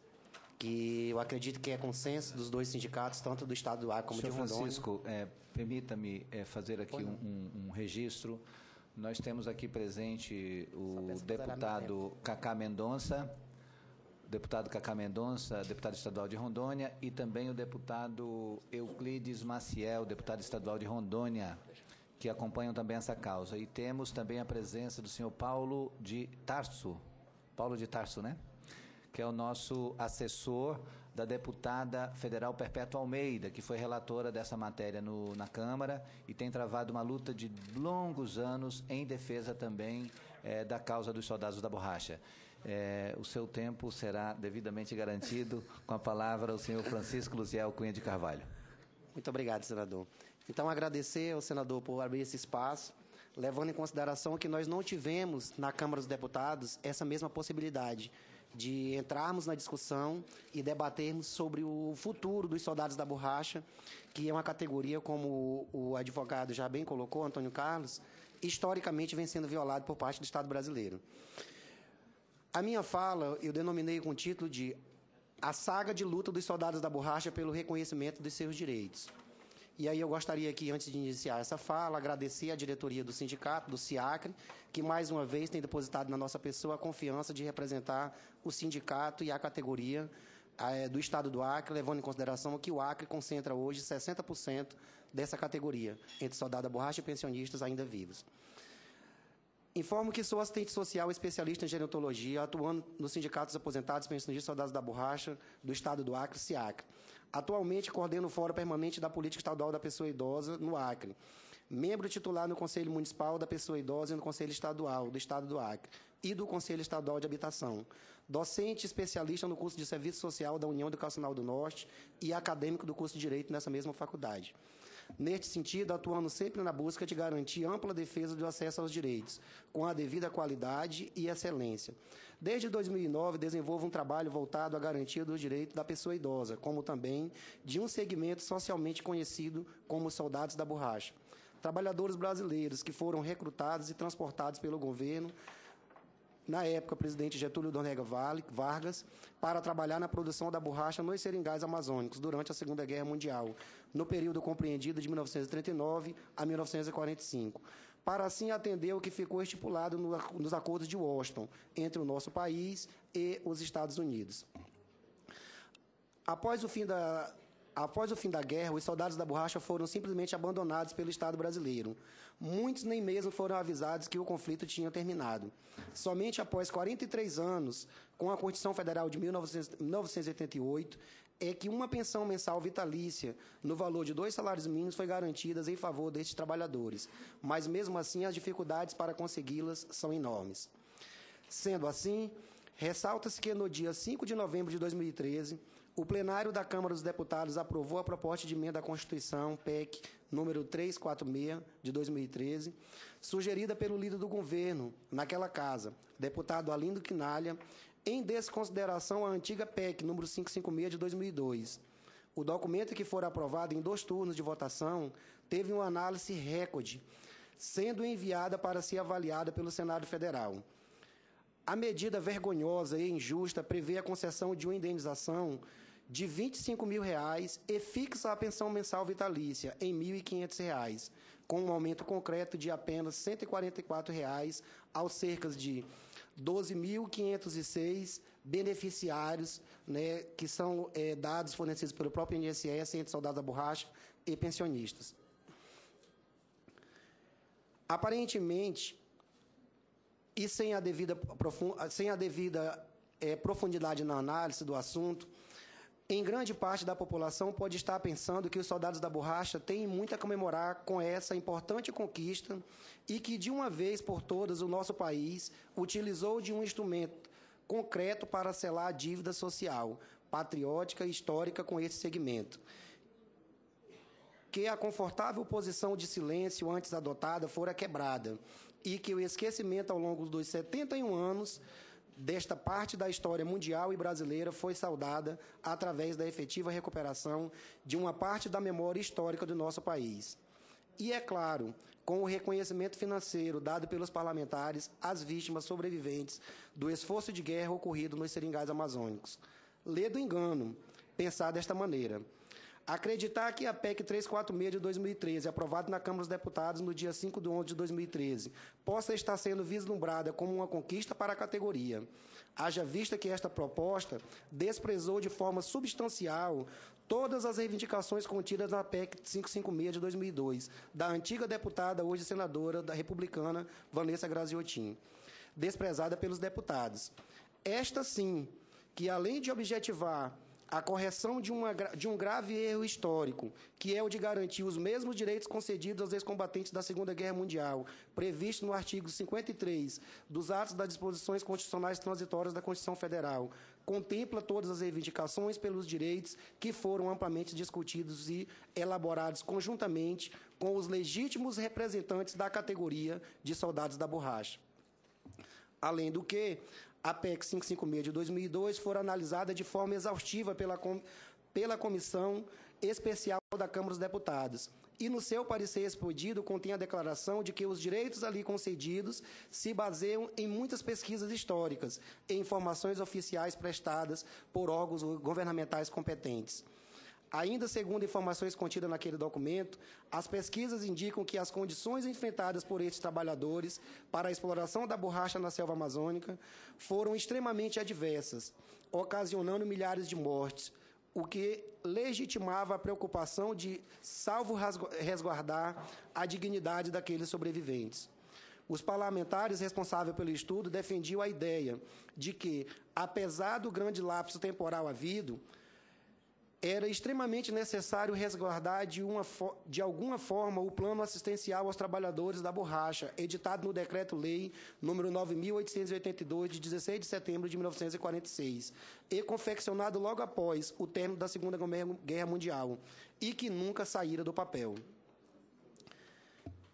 que eu acredito que é consenso dos dois sindicatos, tanto do Estado do Acre como de Rondônia. Francisco, permita-me fazer aqui um registro. Nós temos aqui presente o deputado Cacá Mendonça, deputado estadual de Rondônia, e também o deputado Euclides Maciel, deputado estadual de Rondônia, que acompanham também essa causa. E temos também a presença do senhor Paulo de Tarso, né? Que é o nosso assessor da deputada federal Perpétua Almeida, que foi relatora dessa matéria na Câmara e tem travado uma luta de longos anos em defesa também da causa dos soldados da borracha. O seu tempo será devidamente garantido. Com a palavra, o senhor Francisco Luziel Cunha de Carvalho. Muito obrigado, senador. Então, agradecer ao senador por abrir esse espaço, levando em consideração que nós não tivemos na Câmara dos Deputados essa mesma possibilidade de entrarmos na discussão e debatermos sobre o futuro dos soldados da borracha, que é uma categoria, como o advogado já bem colocou, Antônio Carlos, historicamente vem sendo violado por parte do Estado brasileiro. A minha fala eu denominei com o título de A Saga de Luta dos Soldados da Borracha pelo Reconhecimento dos Seus Direitos. E aí eu gostaria aqui, antes de iniciar essa fala, agradecer à diretoria do sindicato, do SIACRE, que mais uma vez tem depositado na nossa pessoa a confiança de representar o sindicato e a categoria do Estado do Acre, levando em consideração que o Acre concentra hoje 60% dessa categoria, entre soldados da borracha e pensionistas ainda vivos. Informo que sou assistente social especialista em gerontologia, atuando no Sindicato dos Aposentados, Pensionistas e Soldados da Borracha do Estado do Acre, SIACRE. Atualmente, coordeno o Fórum Permanente da Política Estadual da Pessoa Idosa no Acre. Membro titular no Conselho Municipal da Pessoa Idosa e no Conselho Estadual do Estado do Acre e do Conselho Estadual de Habitação. Docente especialista no curso de Serviço Social da União Educacional do Norte e acadêmico do curso de Direito nessa mesma faculdade. Neste sentido, atuando sempre na busca de garantir ampla defesa do acesso aos direitos, com a devida qualidade e excelência. Desde 2009, desenvolvo um trabalho voltado à garantia dos direitos da pessoa idosa, como também de um segmento socialmente conhecido como soldados da borracha. Trabalhadores brasileiros que foram recrutados e transportados pelo governo, na época, presidente Getúlio Dornega Vargas, para trabalhar na produção da borracha nos seringais amazônicos durante a Segunda Guerra Mundial, no período compreendido de 1939 a 1945, para assim atender o que ficou estipulado nos acordos de Washington entre o nosso país e os Estados Unidos. Após o fim da guerra, os soldados da borracha foram simplesmente abandonados pelo Estado brasileiro. Muitos nem mesmo foram avisados que o conflito tinha terminado. Somente após 43 anos, com a Constituição Federal de 1988, é que uma pensão mensal vitalícia, no valor de 2 salários mínimos, foi garantida em favor destes trabalhadores. Mas, mesmo assim, as dificuldades para consegui-las são enormes. Sendo assim, ressalta-se que no dia 5 de novembro de 2013, o plenário da Câmara dos Deputados aprovou a proposta de emenda à Constituição, PEC, número 346, de 2013, sugerida pelo líder do governo naquela casa, deputado Arlindo Quinalha, em desconsideração à antiga PEC, número 556, de 2002. O documento, que foi aprovado em 2 turnos de votação, teve uma análise recorde, sendo enviada para ser avaliada pelo Senado Federal. A medida vergonhosa e injusta prevê a concessão de uma indenização de R$ 25 mil e fixa a pensão mensal vitalícia em R$ 1.500, com um aumento concreto de apenas R$ 144 aos cerca de 12.506 beneficiários, né, que são dados fornecidos pelo próprio INSS entre soldados da borracha e pensionistas. Aparentemente, e sem a devida profundidade na análise do assunto, em grande parte da população pode estar pensando que os soldados da borracha têm muito a comemorar com essa importante conquista e que, de uma vez por todas, o nosso país utilizou de um instrumento concreto para selar a dívida social, patriótica e histórica com esse segmento. Que a confortável posição de silêncio antes adotada fora quebrada e que o esquecimento ao longo dos 71 anos desta parte da história mundial e brasileira foi saudada através da efetiva recuperação de uma parte da memória histórica do nosso país. e, é claro, com o reconhecimento financeiro dado pelos parlamentares às vítimas sobreviventes do esforço de guerra ocorrido nos seringais amazônicos. Lê do engano pensar desta maneira. Acreditar que a PEC 346 de 2013, aprovada na Câmara dos Deputados no dia 5 de 11 de 2013, possa estar sendo vislumbrada como uma conquista para a categoria, haja vista que esta proposta desprezou de forma substancial todas as reivindicações contidas na PEC 556 de 2002, da antiga deputada, hoje senadora da republicana, Vanessa Graziotin, desprezada pelos deputados. Esta, sim, que além de objetivar a correção de um grave erro histórico, que é o de garantir os mesmos direitos concedidos aos ex-combatentes da Segunda Guerra Mundial, previsto no artigo 53 dos atos das disposições constitucionais transitórias da Constituição Federal, contempla todas as reivindicações pelos direitos que foram amplamente discutidos e elaborados conjuntamente com os legítimos representantes da categoria de soldados da borracha. Além do que, a PEC 556 de 2002 foi analisada de forma exaustiva pela Comissão Especial da Câmara dos Deputados e, no seu parecer expedido, contém a declaração de que os direitos ali concedidos se baseiam em muitas pesquisas históricas e informações oficiais prestadas por órgãos governamentais competentes. Ainda segundo informações contidas naquele documento, as pesquisas indicam que as condições enfrentadas por estes trabalhadores para a exploração da borracha na selva amazônica foram extremamente adversas, ocasionando milhares de mortes, o que legitimava a preocupação de salvo resguardar a dignidade daqueles sobreviventes. Os parlamentares responsáveis pelo estudo defendiam a ideia de que, apesar do grande lapso temporal havido, era extremamente necessário resguardar de alguma forma o plano assistencial aos trabalhadores da borracha, editado no Decreto-Lei nº 9.882, de 16 de setembro de 1946, e confeccionado logo após o término da Segunda Guerra Mundial, e que nunca saíra do papel.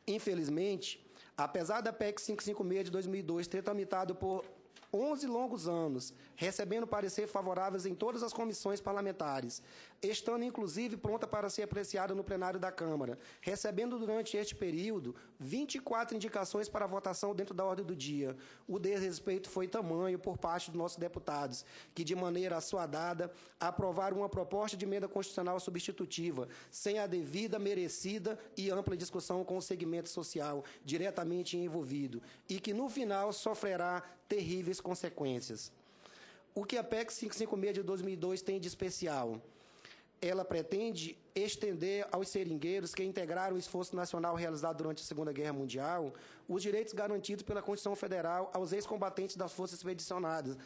Infelizmente, apesar da PEC 556 de 2002 ter tramitado por 11 longos anos, recebendo parecer favoráveis em todas as comissões parlamentares, estando inclusive pronta para ser apreciada no plenário da Câmara, recebendo durante este período 24 indicações para votação dentro da ordem do dia. O desrespeito foi tamanho por parte dos nossos deputados, que de maneira assuadada aprovaram uma proposta de emenda constitucional substitutiva, sem a devida, merecida e ampla discussão com o segmento social diretamente envolvido, e que no final sofrerá terríveis consequências. O que a PEC 556 de 2002 tem de especial? Ela pretende estender aos seringueiros que integraram o esforço nacional realizado durante a Segunda Guerra Mundial os direitos garantidos pela Constituição Federal aos ex-combatentes da Força Expedicionária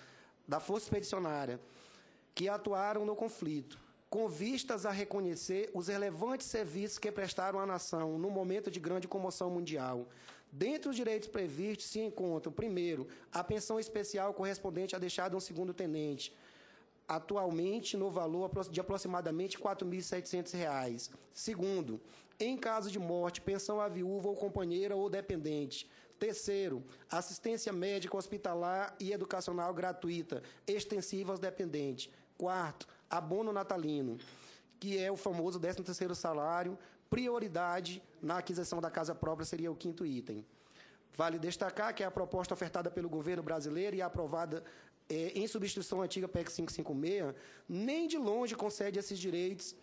que atuaram no conflito, com vistas a reconhecer os relevantes serviços que prestaram à nação no momento de grande comoção mundial. Dentre os direitos previstos se encontram, primeiro, a pensão especial correspondente à deixada de um segundo-tenente, atualmente no valor de aproximadamente R$ 4.700. Segundo, em caso de morte, pensão à viúva ou companheira ou dependente. Terceiro, assistência médica, hospitalar e educacional gratuita, extensiva aos dependentes. Quarto, abono natalino, que é o famoso 13º salário, prioridade na aquisição da casa própria seria o quinto item. Vale destacar que a proposta ofertada pelo governo brasileiro e aprovada em substituição à antiga PEC 556 nem de longe concede esses direitos.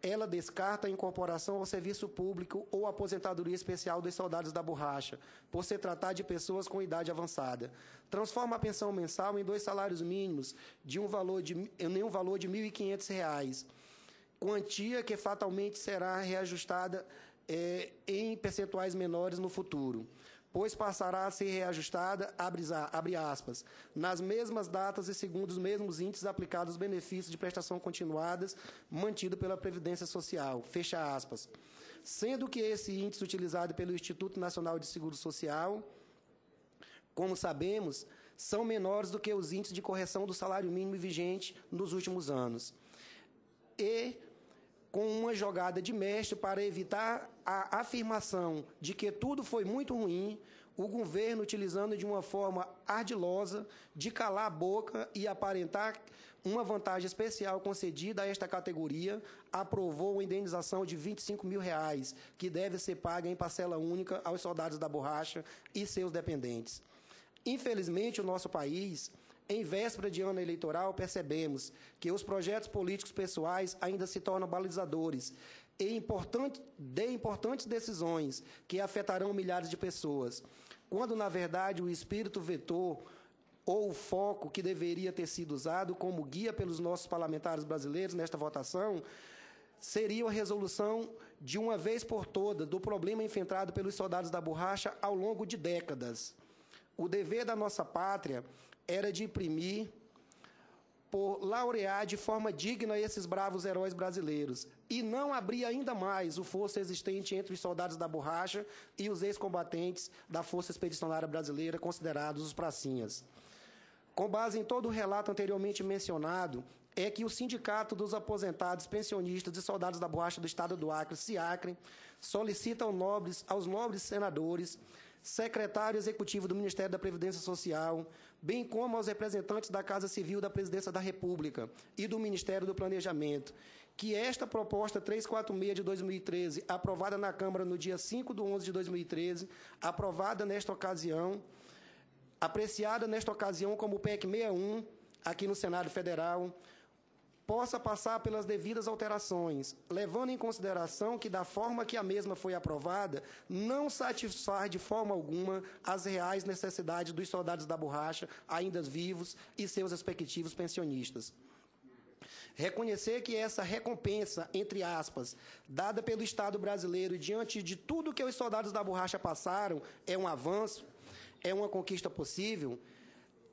Ela descarta a incorporação ao serviço público ou aposentadoria especial dos soldados da borracha, por se tratar de pessoas com idade avançada. Transforma a pensão mensal em 2 salários mínimos em um valor de R$ 1.500, quantia que fatalmente será reajustada em percentuais menores no futuro, pois passará a ser reajustada, abre aspas, nas mesmas datas e segundo os mesmos índices aplicados aos benefícios de prestação continuadas mantido pela Previdência Social, fecha aspas. Sendo que esse índice utilizado pelo Instituto Nacional de Seguro Social, como sabemos, são menores do que os índices de correção do salário mínimo vigente nos últimos anos. E com uma jogada de mestre para evitar a afirmação de que tudo foi muito ruim, o governo, utilizando de uma forma ardilosa de calar a boca e aparentar uma vantagem especial concedida a esta categoria, aprovou uma indenização de R$25 mil, que deve ser paga em parcela única aos soldados da borracha e seus dependentes. Infelizmente, o nosso país, em véspera de ano eleitoral, percebemos que os projetos políticos pessoais ainda se tornam balizadores de importantes decisões que afetarão milhares de pessoas, quando, na verdade, o espírito vetor ou o foco que deveria ter sido usado como guia pelos nossos parlamentares brasileiros nesta votação seria a resolução de uma vez por todas do problema enfrentado pelos soldados da borracha ao longo de décadas. O dever da nossa pátria era de imprimir, por laurear de forma digna esses bravos heróis brasileiros e não abrir ainda mais o fosso existente entre os soldados da borracha e os ex-combatentes da Força Expedicionária Brasileira, considerados os pracinhas. Com base em todo o relato anteriormente mencionado, é que o Sindicato dos Aposentados, Pensionistas e Soldados da Borracha do Estado do Acre, SIACRE, solicita aos nobres senadores, secretário executivo do Ministério da Previdência Social, bem como aos representantes da Casa Civil da Presidência da República e do Ministério do Planejamento, que esta proposta 346 de 2013, aprovada na Câmara no dia 5/11 de 2013, apreciada nesta ocasião como PEC 61, aqui no Senado Federal, possa passar pelas devidas alterações, levando em consideração que, da forma que a mesma foi aprovada, não satisfaz de forma alguma as reais necessidades dos soldados da borracha ainda vivos e seus respectivos pensionistas. Reconhecer que essa recompensa, entre aspas, dada pelo Estado brasileiro diante de tudo que os soldados da borracha passaram, é um avanço, é uma conquista possível,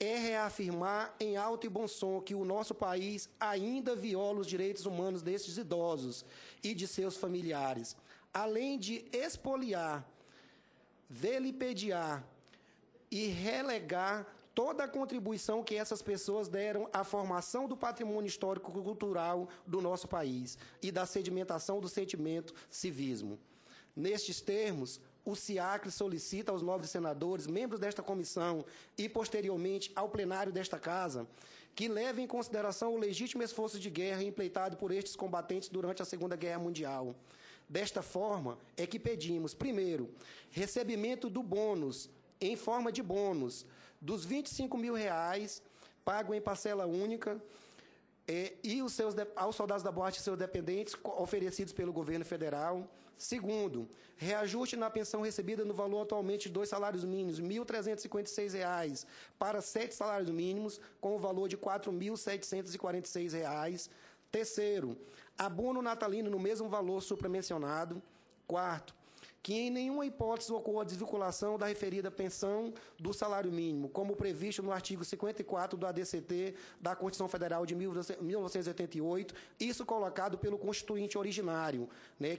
é reafirmar em alto e bom som que o nosso país ainda viola os direitos humanos desses idosos e de seus familiares, além de expoliar, vilipendiar e relegar toda a contribuição que essas pessoas deram à formação do patrimônio histórico e cultural do nosso país e da sedimentação do sentimento civismo. Nestes termos, o SIACRE solicita aos nobres senadores, membros desta comissão e, posteriormente, ao plenário desta Casa, que levem em consideração o legítimo esforço de guerra empleitado por estes combatentes durante a Segunda Guerra Mundial. Desta forma, é que pedimos, primeiro, recebimento do bônus, em forma de bônus, dos R$25 mil, pago em parcela única, e aos soldados da borracha e seus dependentes, oferecidos pelo governo federal. Segundo, reajuste na pensão recebida no valor atualmente de 2 salários mínimos, R$ 1.356, para 7 salários mínimos, com o valor de R$ 4.746. Terceiro, abono natalino no mesmo valor supramencionado. Quarto, que em nenhuma hipótese ocorra a desvinculação da referida pensão do salário mínimo, como previsto no artigo 54 do ADCT da Constituição Federal de 1988, isso colocado pelo Constituinte originário,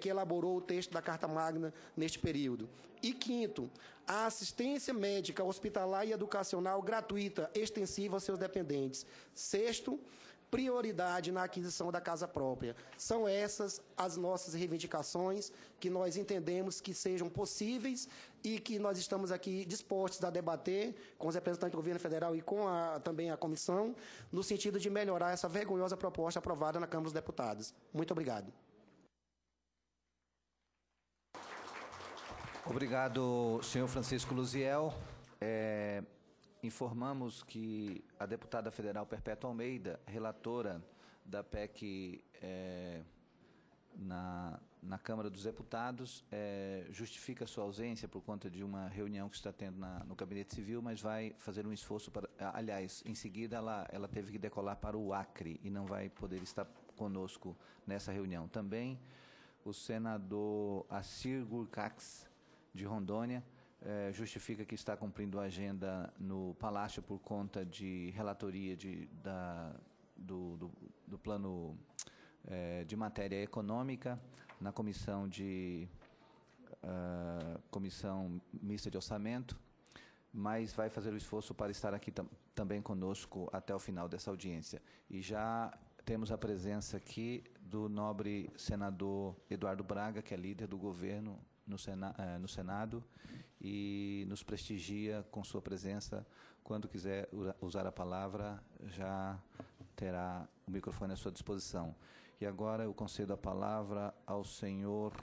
que elaborou o texto da Carta Magna neste período. E quinto, a assistência médica, hospitalar e educacional gratuita, extensiva aos seus dependentes. Sexto, prioridade na aquisição da casa própria. São essas as nossas reivindicações que nós entendemos que sejam possíveis e que nós estamos aqui dispostos a debater com os representantes do governo federal e com também a comissão, no sentido de melhorar essa vergonhosa proposta aprovada na Câmara dos Deputados. Muito obrigado. Obrigado, senhor Francisco Luziel. Informamos que a deputada federal Perpétua Almeida, relatora da PEC na Câmara dos Deputados, justifica sua ausência por conta de uma reunião que está tendo no Gabinete Civil, mas vai fazer um esforço para... Aliás, em seguida ela teve que decolar para o Acre e não vai poder estar conosco nessa reunião. Também o senador Assir Gurcax, de Rondônia, justifica que está cumprindo a agenda no Palácio por conta de relatoria do plano de matéria econômica na comissão mista de orçamento, mas vai fazer o esforço para estar aqui também conosco até o final dessa audiência. E já temos a presença aqui do nobre senador Eduardo Braga, que é líder do governo no Senado, e nos prestigia com sua presença. Quando quiser usar a palavra, já terá o microfone à sua disposição. E agora eu concedo a palavra ao senhor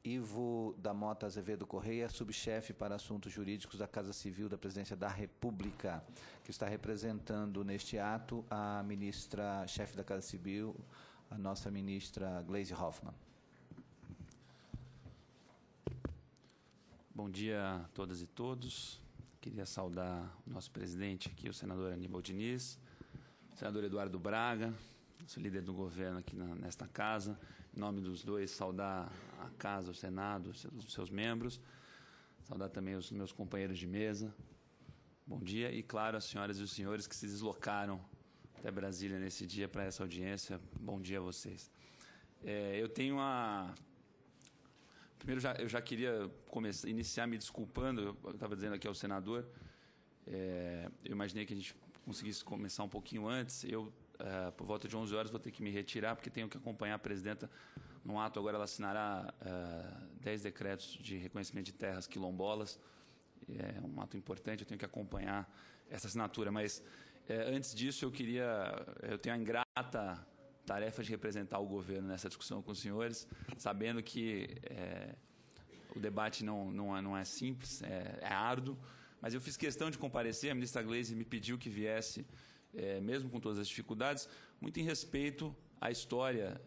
Ivo da Mota Azevedo Correia, subchefe para assuntos jurídicos da Casa Civil da Presidência da República, que está representando neste ato a ministra-chefe da Casa Civil, a nossa ministra Gleisi Hoffmann. Bom dia a todas e todos. Queria saudar o nosso presidente aqui, o senador Aníbal Diniz, o senador Eduardo Braga, nosso líder do governo aqui nesta casa. Em nome dos dois, saudar a casa, o Senado, os seus membros. Saudar também os meus companheiros de mesa. Bom dia. E, claro, as senhoras e os senhores que se deslocaram até Brasília nesse dia para essa audiência. Bom dia a vocês. Eu tenho a... Primeiro, eu já queria iniciar me desculpando. Eu estava dizendo aqui ao senador, eu imaginei que a gente conseguisse começar um pouquinho antes. Por volta de 11 horas, vou ter que me retirar, porque tenho que acompanhar a presidenta num ato. Agora ela assinará 10 decretos de reconhecimento de terras quilombolas. É um ato importante, eu tenho que acompanhar essa assinatura. Mas, antes disso, eu tenho a ingrata tarefa de representar o governo nessa discussão com os senhores, sabendo que o debate não é simples, é árduo. Mas eu fiz questão de comparecer, a ministra Gleisi me pediu que viesse, mesmo com todas as dificuldades, muito em respeito à história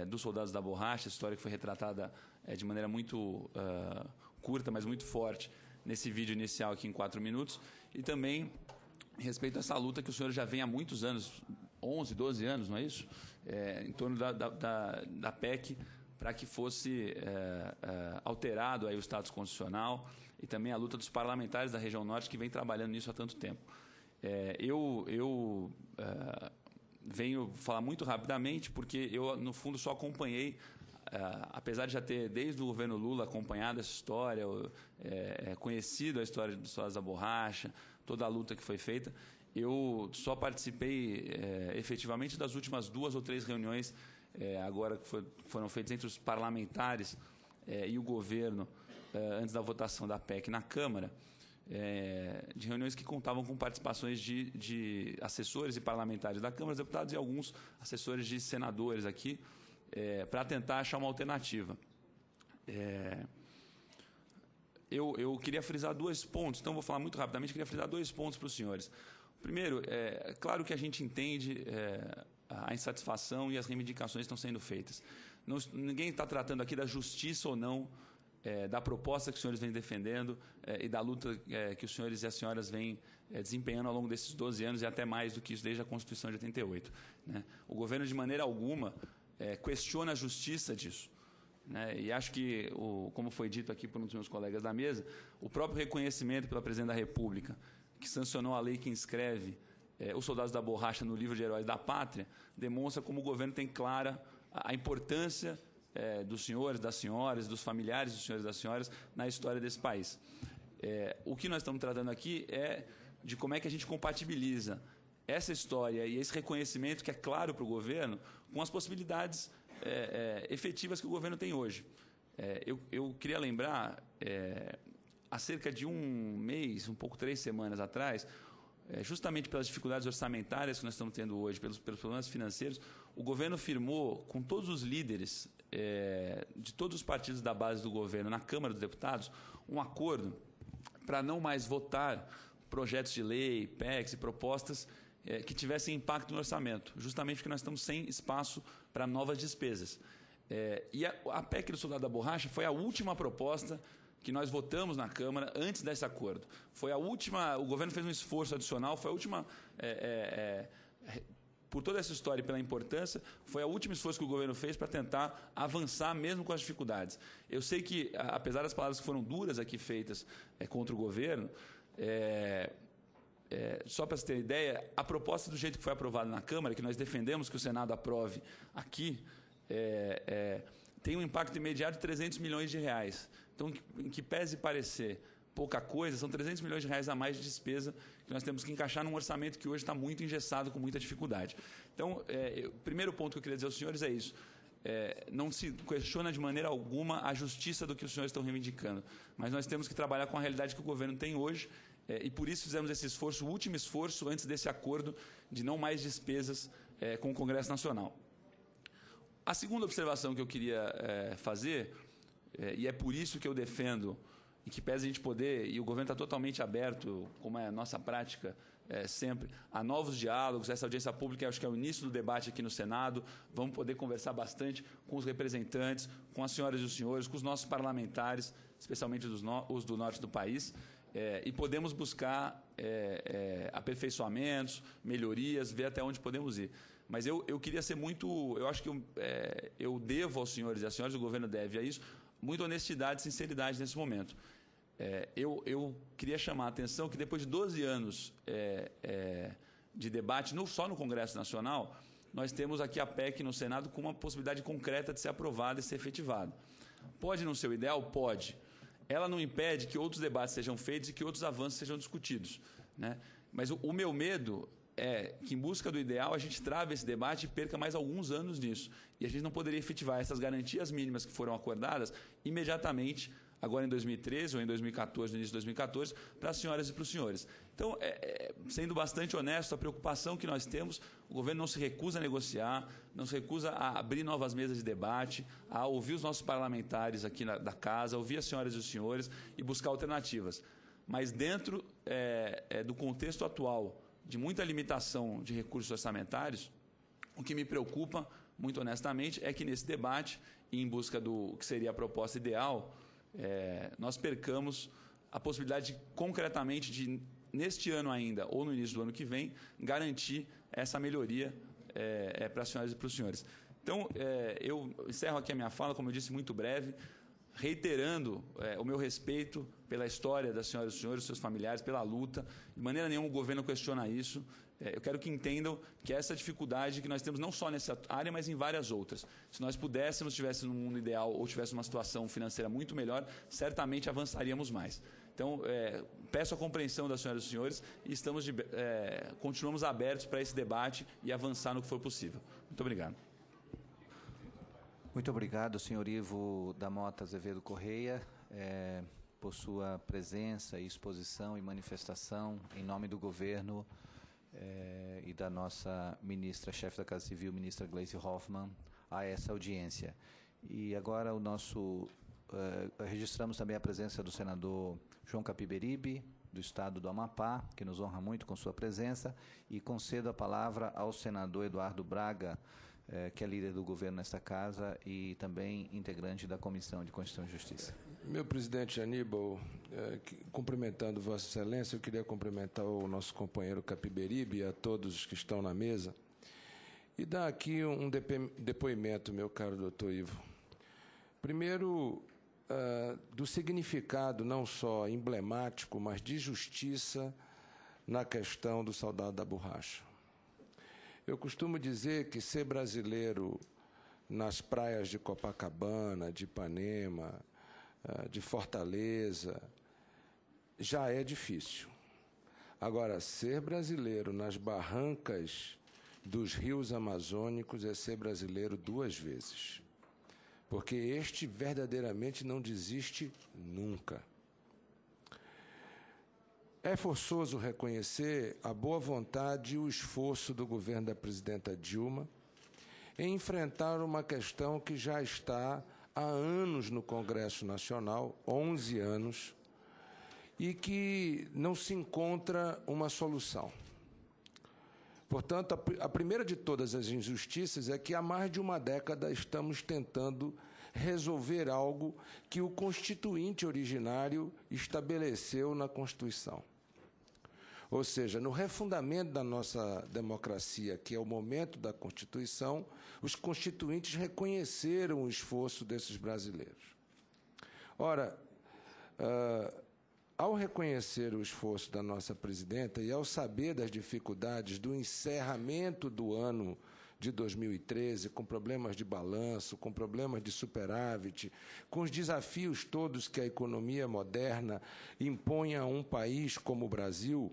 dos soldados da borracha, a história que foi retratada de maneira muito curta, mas muito forte, nesse vídeo inicial aqui em 4 minutos, e também em respeito a essa luta que o senhor já vem há muitos anos, 11, 12 anos, não é isso? Em torno da PEC, para que fosse alterado aí o status constitucional, e também a luta dos parlamentares da região norte, que vem trabalhando nisso há tanto tempo. Eu venho falar muito rapidamente, porque eu, no fundo, só acompanhei, apesar de já ter, desde o governo Lula, acompanhado essa história, conhecido a história dos soldados da borracha, toda a luta que foi feita, eu só participei efetivamente das últimas 2 ou 3 reuniões, agora que foram feitas entre os parlamentares e o governo, antes da votação da PEC na Câmara, de reuniões que contavam com participações de assessores e parlamentares da Câmara dos Deputados e alguns assessores de senadores aqui, para tentar achar uma alternativa. Eu queria frisar 2 pontos, então vou falar muito rapidamente, queria frisar 2 pontos para os senhores. Primeiro, claro que a gente entende a insatisfação e as reivindicações que estão sendo feitas. Ninguém está tratando aqui da justiça ou não, da proposta que os senhores vêm defendendo e da luta que os senhores e as senhoras vêm desempenhando ao longo desses 12 anos e até mais do que isso desde a Constituição de 88. Né? O governo, de maneira alguma, questiona a justiça disso. Né? E acho que, como foi dito aqui por um dos meus colegas da mesa, o próprio reconhecimento pela Presidente da República, que sancionou a lei que inscreve os soldados da borracha no livro de heróis da pátria, demonstra como o governo tem clara a importância dos senhores, das senhoras, dos familiares dos senhores e das senhoras na história desse país. O que nós estamos tratando aqui é de como é que a gente compatibiliza essa história e esse reconhecimento que é claro para o governo com as possibilidades efetivas que o governo tem hoje. Eu queria lembrar, há cerca de 1 mês, um pouco 3 semanas atrás, justamente pelas dificuldades orçamentárias que nós estamos tendo hoje, pelos problemas financeiros, o governo firmou com todos os líderes de todos os partidos da base do governo na Câmara dos Deputados um acordo para não mais votar projetos de lei, PECs e propostas que tivessem impacto no orçamento, justamente porque nós estamos sem espaço para novas despesas. E a PEC do soldado da borracha foi a última proposta que nós votamos na Câmara antes desse acordo. Foi a última, o governo fez um esforço adicional, foi a última, por toda essa história e pela importância, foi o último esforço que o governo fez para tentar avançar mesmo com as dificuldades. Eu sei que, apesar das palavras que foram duras aqui feitas contra o governo, só para você ter ideia, a proposta do jeito que foi aprovada na Câmara, que nós defendemos que o Senado aprove aqui, tem um impacto imediato de 300 milhões de reais. Então, em que pese parecer pouca coisa, são 300 milhões de reais a mais de despesa que nós temos que encaixar num orçamento que hoje está muito engessado, com muita dificuldade. Então, o primeiro ponto que eu queria dizer aos senhores é isso. Não se questiona de maneira alguma a justiça do que os senhores estão reivindicando, mas nós temos que trabalhar com a realidade que o governo tem hoje e por isso fizemos esse esforço, o último esforço antes desse acordo de não mais despesas com o Congresso Nacional. A segunda observação que eu queria fazer, e é por isso que eu defendo, e que pese a gente poder, e o governo está totalmente aberto, como é a nossa prática sempre, a novos diálogos. Essa audiência pública, acho que é o início do debate aqui no Senado. Vamos poder conversar bastante com os representantes, com as senhoras e os senhores, com os nossos parlamentares, especialmente os do norte do país, e podemos buscar aperfeiçoamentos, melhorias, ver até onde podemos ir. Mas eu queria ser muito... Eu acho que eu devo aos senhores e às senhoras, o governo deve a isso, muita honestidade e sinceridade nesse momento. Eu queria chamar a atenção que depois de 12 anos de debate, só no Congresso Nacional, nós temos aqui a PEC no Senado com uma possibilidade concreta de ser aprovada e ser efetivada. Pode não ser o ideal? Pode. Ela não impede que outros debates sejam feitos e que outros avanços sejam discutidos, né? Mas o meu medo é que, em busca do ideal, a gente trave esse debate e perca mais alguns anos nisso. E a gente não poderia efetivar essas garantias mínimas que foram acordadas imediatamente, agora em 2013 ou em 2014, no início de 2014, para as senhoras e para os senhores. Então, sendo bastante honesto, a preocupação que nós temos, o governo não se recusa a negociar, não se recusa a abrir novas mesas de debate, a ouvir os nossos parlamentares aqui da casa, ouvir as senhoras e os senhores e buscar alternativas. Mas dentro do contexto atual, de muita limitação de recursos orçamentários, o que me preocupa, muito honestamente, é que nesse debate, em busca do que seria a proposta ideal, nós percamos a possibilidade de, concretamente, de, neste ano ainda, ou no início do ano que vem, garantir essa melhoria para as senhoras e para os senhores. Então, eu encerro aqui a minha fala, como eu disse, muito breve, reiterando o meu respeito pela história das senhoras e dos senhores, seus familiares, pela luta. De maneira nenhuma o governo questiona isso. Eu quero que entendam que essa dificuldade que nós temos não só nessa área, mas em várias outras. Se nós pudéssemos, estivéssemos num mundo ideal ou tivéssemos uma situação financeira muito melhor, certamente avançaríamos mais. Então, peço a compreensão das senhoras e dos senhores e continuamos abertos para esse debate e avançar no que for possível. Muito obrigado. Muito obrigado, senhor Ivo da Mota Azevedo Correia, por sua presença, exposição e manifestação em nome do governo e da nossa ministra-chefe da Casa Civil, ministra Gleisi Hoffmann, a essa audiência. E agora registramos também a presença do senador João Capiberibe, do estado do Amapá, que nos honra muito com sua presença, e concedo a palavra ao senador Eduardo Braga, que é líder do governo nesta casa e também integrante da Comissão de Constituição e Justiça. Meu presidente Aníbal, cumprimentando Vossa Excelência, eu queria cumprimentar o nosso companheiro Capiberibe e a todos os que estão na mesa e dar aqui um depoimento, meu caro doutor Ivo. Primeiro, do significado não só emblemático, mas de justiça na questão do soldado da borracha. Eu costumo dizer que ser brasileiro nas praias de Copacabana, de Ipanema, de Fortaleza, já é difícil. Agora, ser brasileiro nas barrancas dos rios amazônicos é ser brasileiro duas vezes. Porque este verdadeiramente não desiste nunca. É forçoso reconhecer a boa vontade e o esforço do governo da presidenta Dilma em enfrentar uma questão que já está há anos no Congresso Nacional, 11 anos, e que não se encontra uma solução. Portanto, a primeira de todas as injustiças é que há mais de uma década estamos tentando resolver algo que o Constituinte originário estabeleceu na Constituição. Ou seja, no refundamento da nossa democracia, que é o momento da Constituição, os constituintes reconheceram o esforço desses brasileiros. Ora, ao reconhecer o esforço da nossa presidenta e ao saber das dificuldades do encerramento do ano de 2013, com problemas de balanço, com problemas de superávit, com os desafios todos que a economia moderna impõe a um país como o Brasil,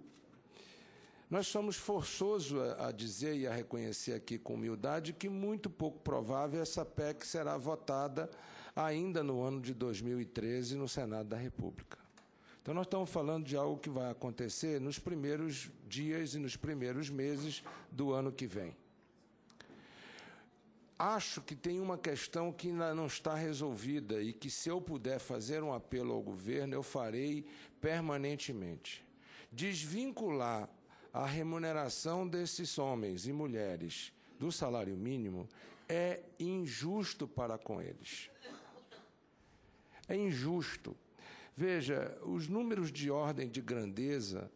nós somos forçosos a dizer e a reconhecer aqui com humildade que muito pouco provável essa PEC será votada ainda no ano de 2013 no Senado da República. Então, nós estamos falando de algo que vai acontecer nos primeiros dias e nos primeiros meses do ano que vem. Acho que tem uma questão que ainda não está resolvida e que, se eu puder fazer um apelo ao governo, eu farei permanentemente. Desvincular a remuneração desses homens e mulheres do salário mínimo é injusto para com eles. É injusto. Veja, os números de ordem de grandeza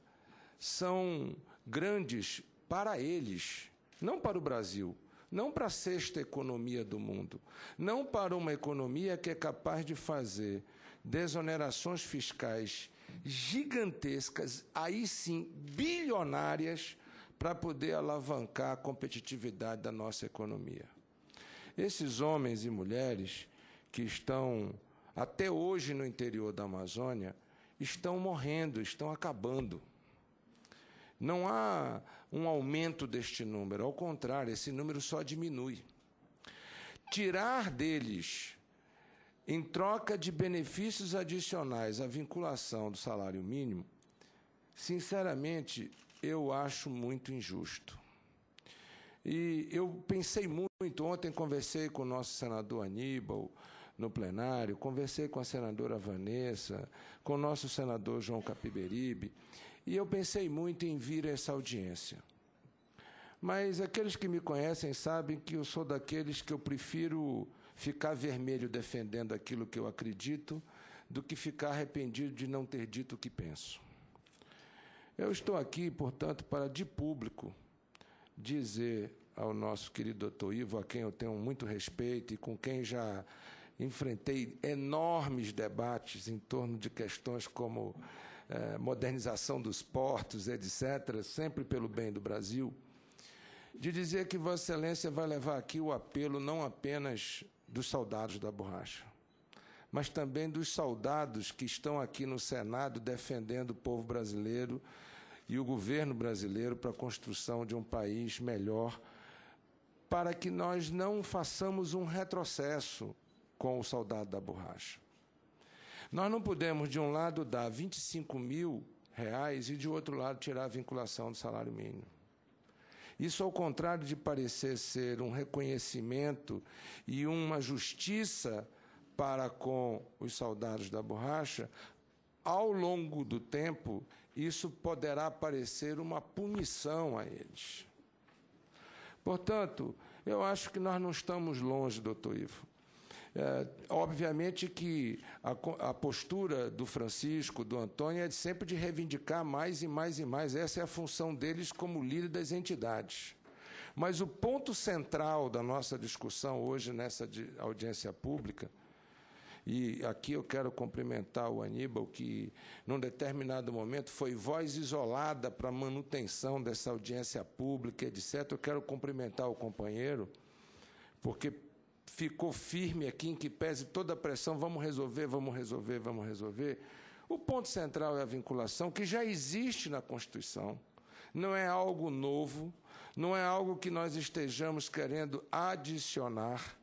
são grandes para eles, não para o Brasil, não para a sexta economia do mundo, não para uma economia que é capaz de fazer desonerações fiscais gigantescas, aí sim bilionárias, para poder alavancar a competitividade da nossa economia. Esses homens e mulheres que estão até hoje no interior da Amazônia estão morrendo, estão acabando. Não há um aumento deste número, ao contrário, esse número só diminui. Tirar deles, em troca de benefícios adicionais, a vinculação do salário mínimo, sinceramente, eu acho muito injusto. E eu pensei muito, ontem conversei com o nosso senador Aníbal no plenário, conversei com a senadora Vanessa, com o nosso senador João Capiberibe, e eu pensei muito em vir a essa audiência. Mas aqueles que me conhecem sabem que eu sou daqueles que eu prefiro ficar vermelho defendendo aquilo que eu acredito do que ficar arrependido de não ter dito o que penso. Eu estou aqui, portanto, para, de público, dizer ao nosso querido doutor Ivo, a quem eu tenho muito respeito e com quem já enfrentei enormes debates em torno de questões como modernização dos portos, etc., sempre pelo bem do Brasil, de dizer que Vossa Excelência vai levar aqui o apelo não apenas dos soldados da borracha, mas também dos soldados que estão aqui no Senado defendendo o povo brasileiro e o governo brasileiro para a construção de um país melhor, para que nós não façamos um retrocesso com o soldado da borracha. Nós não podemos, de um lado, dar R$25 mil e, de outro lado, tirar a vinculação do salário mínimo. Isso, ao contrário de parecer ser um reconhecimento e uma justiça para com os soldados da borracha, ao longo do tempo, isso poderá parecer uma punição a eles. Portanto, eu acho que nós não estamos longe, doutor Ivo. Obviamente que a postura do Francisco, do Antônio, é sempre de reivindicar mais e mais e mais. Essa é a função deles como líder das entidades. Mas o ponto central da nossa discussão hoje, nessa audiência pública, e aqui eu quero cumprimentar o Aníbal, que, num determinado momento, foi voz isolada para a manutenção dessa audiência pública, etc. Eu quero cumprimentar o companheiro, porque ficou firme aqui, em que pese toda a pressão, vamos resolver, vamos resolver, vamos resolver. O ponto central é a vinculação, que já existe na Constituição, não é algo novo, não é algo que nós estejamos querendo adicionar,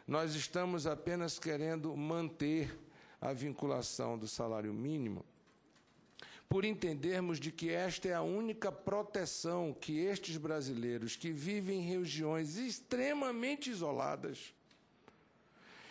nós estamos apenas querendo manter a vinculação do salário mínimo, por entendermos de que esta é a única proteção que estes brasileiros que vivem em regiões extremamente isoladas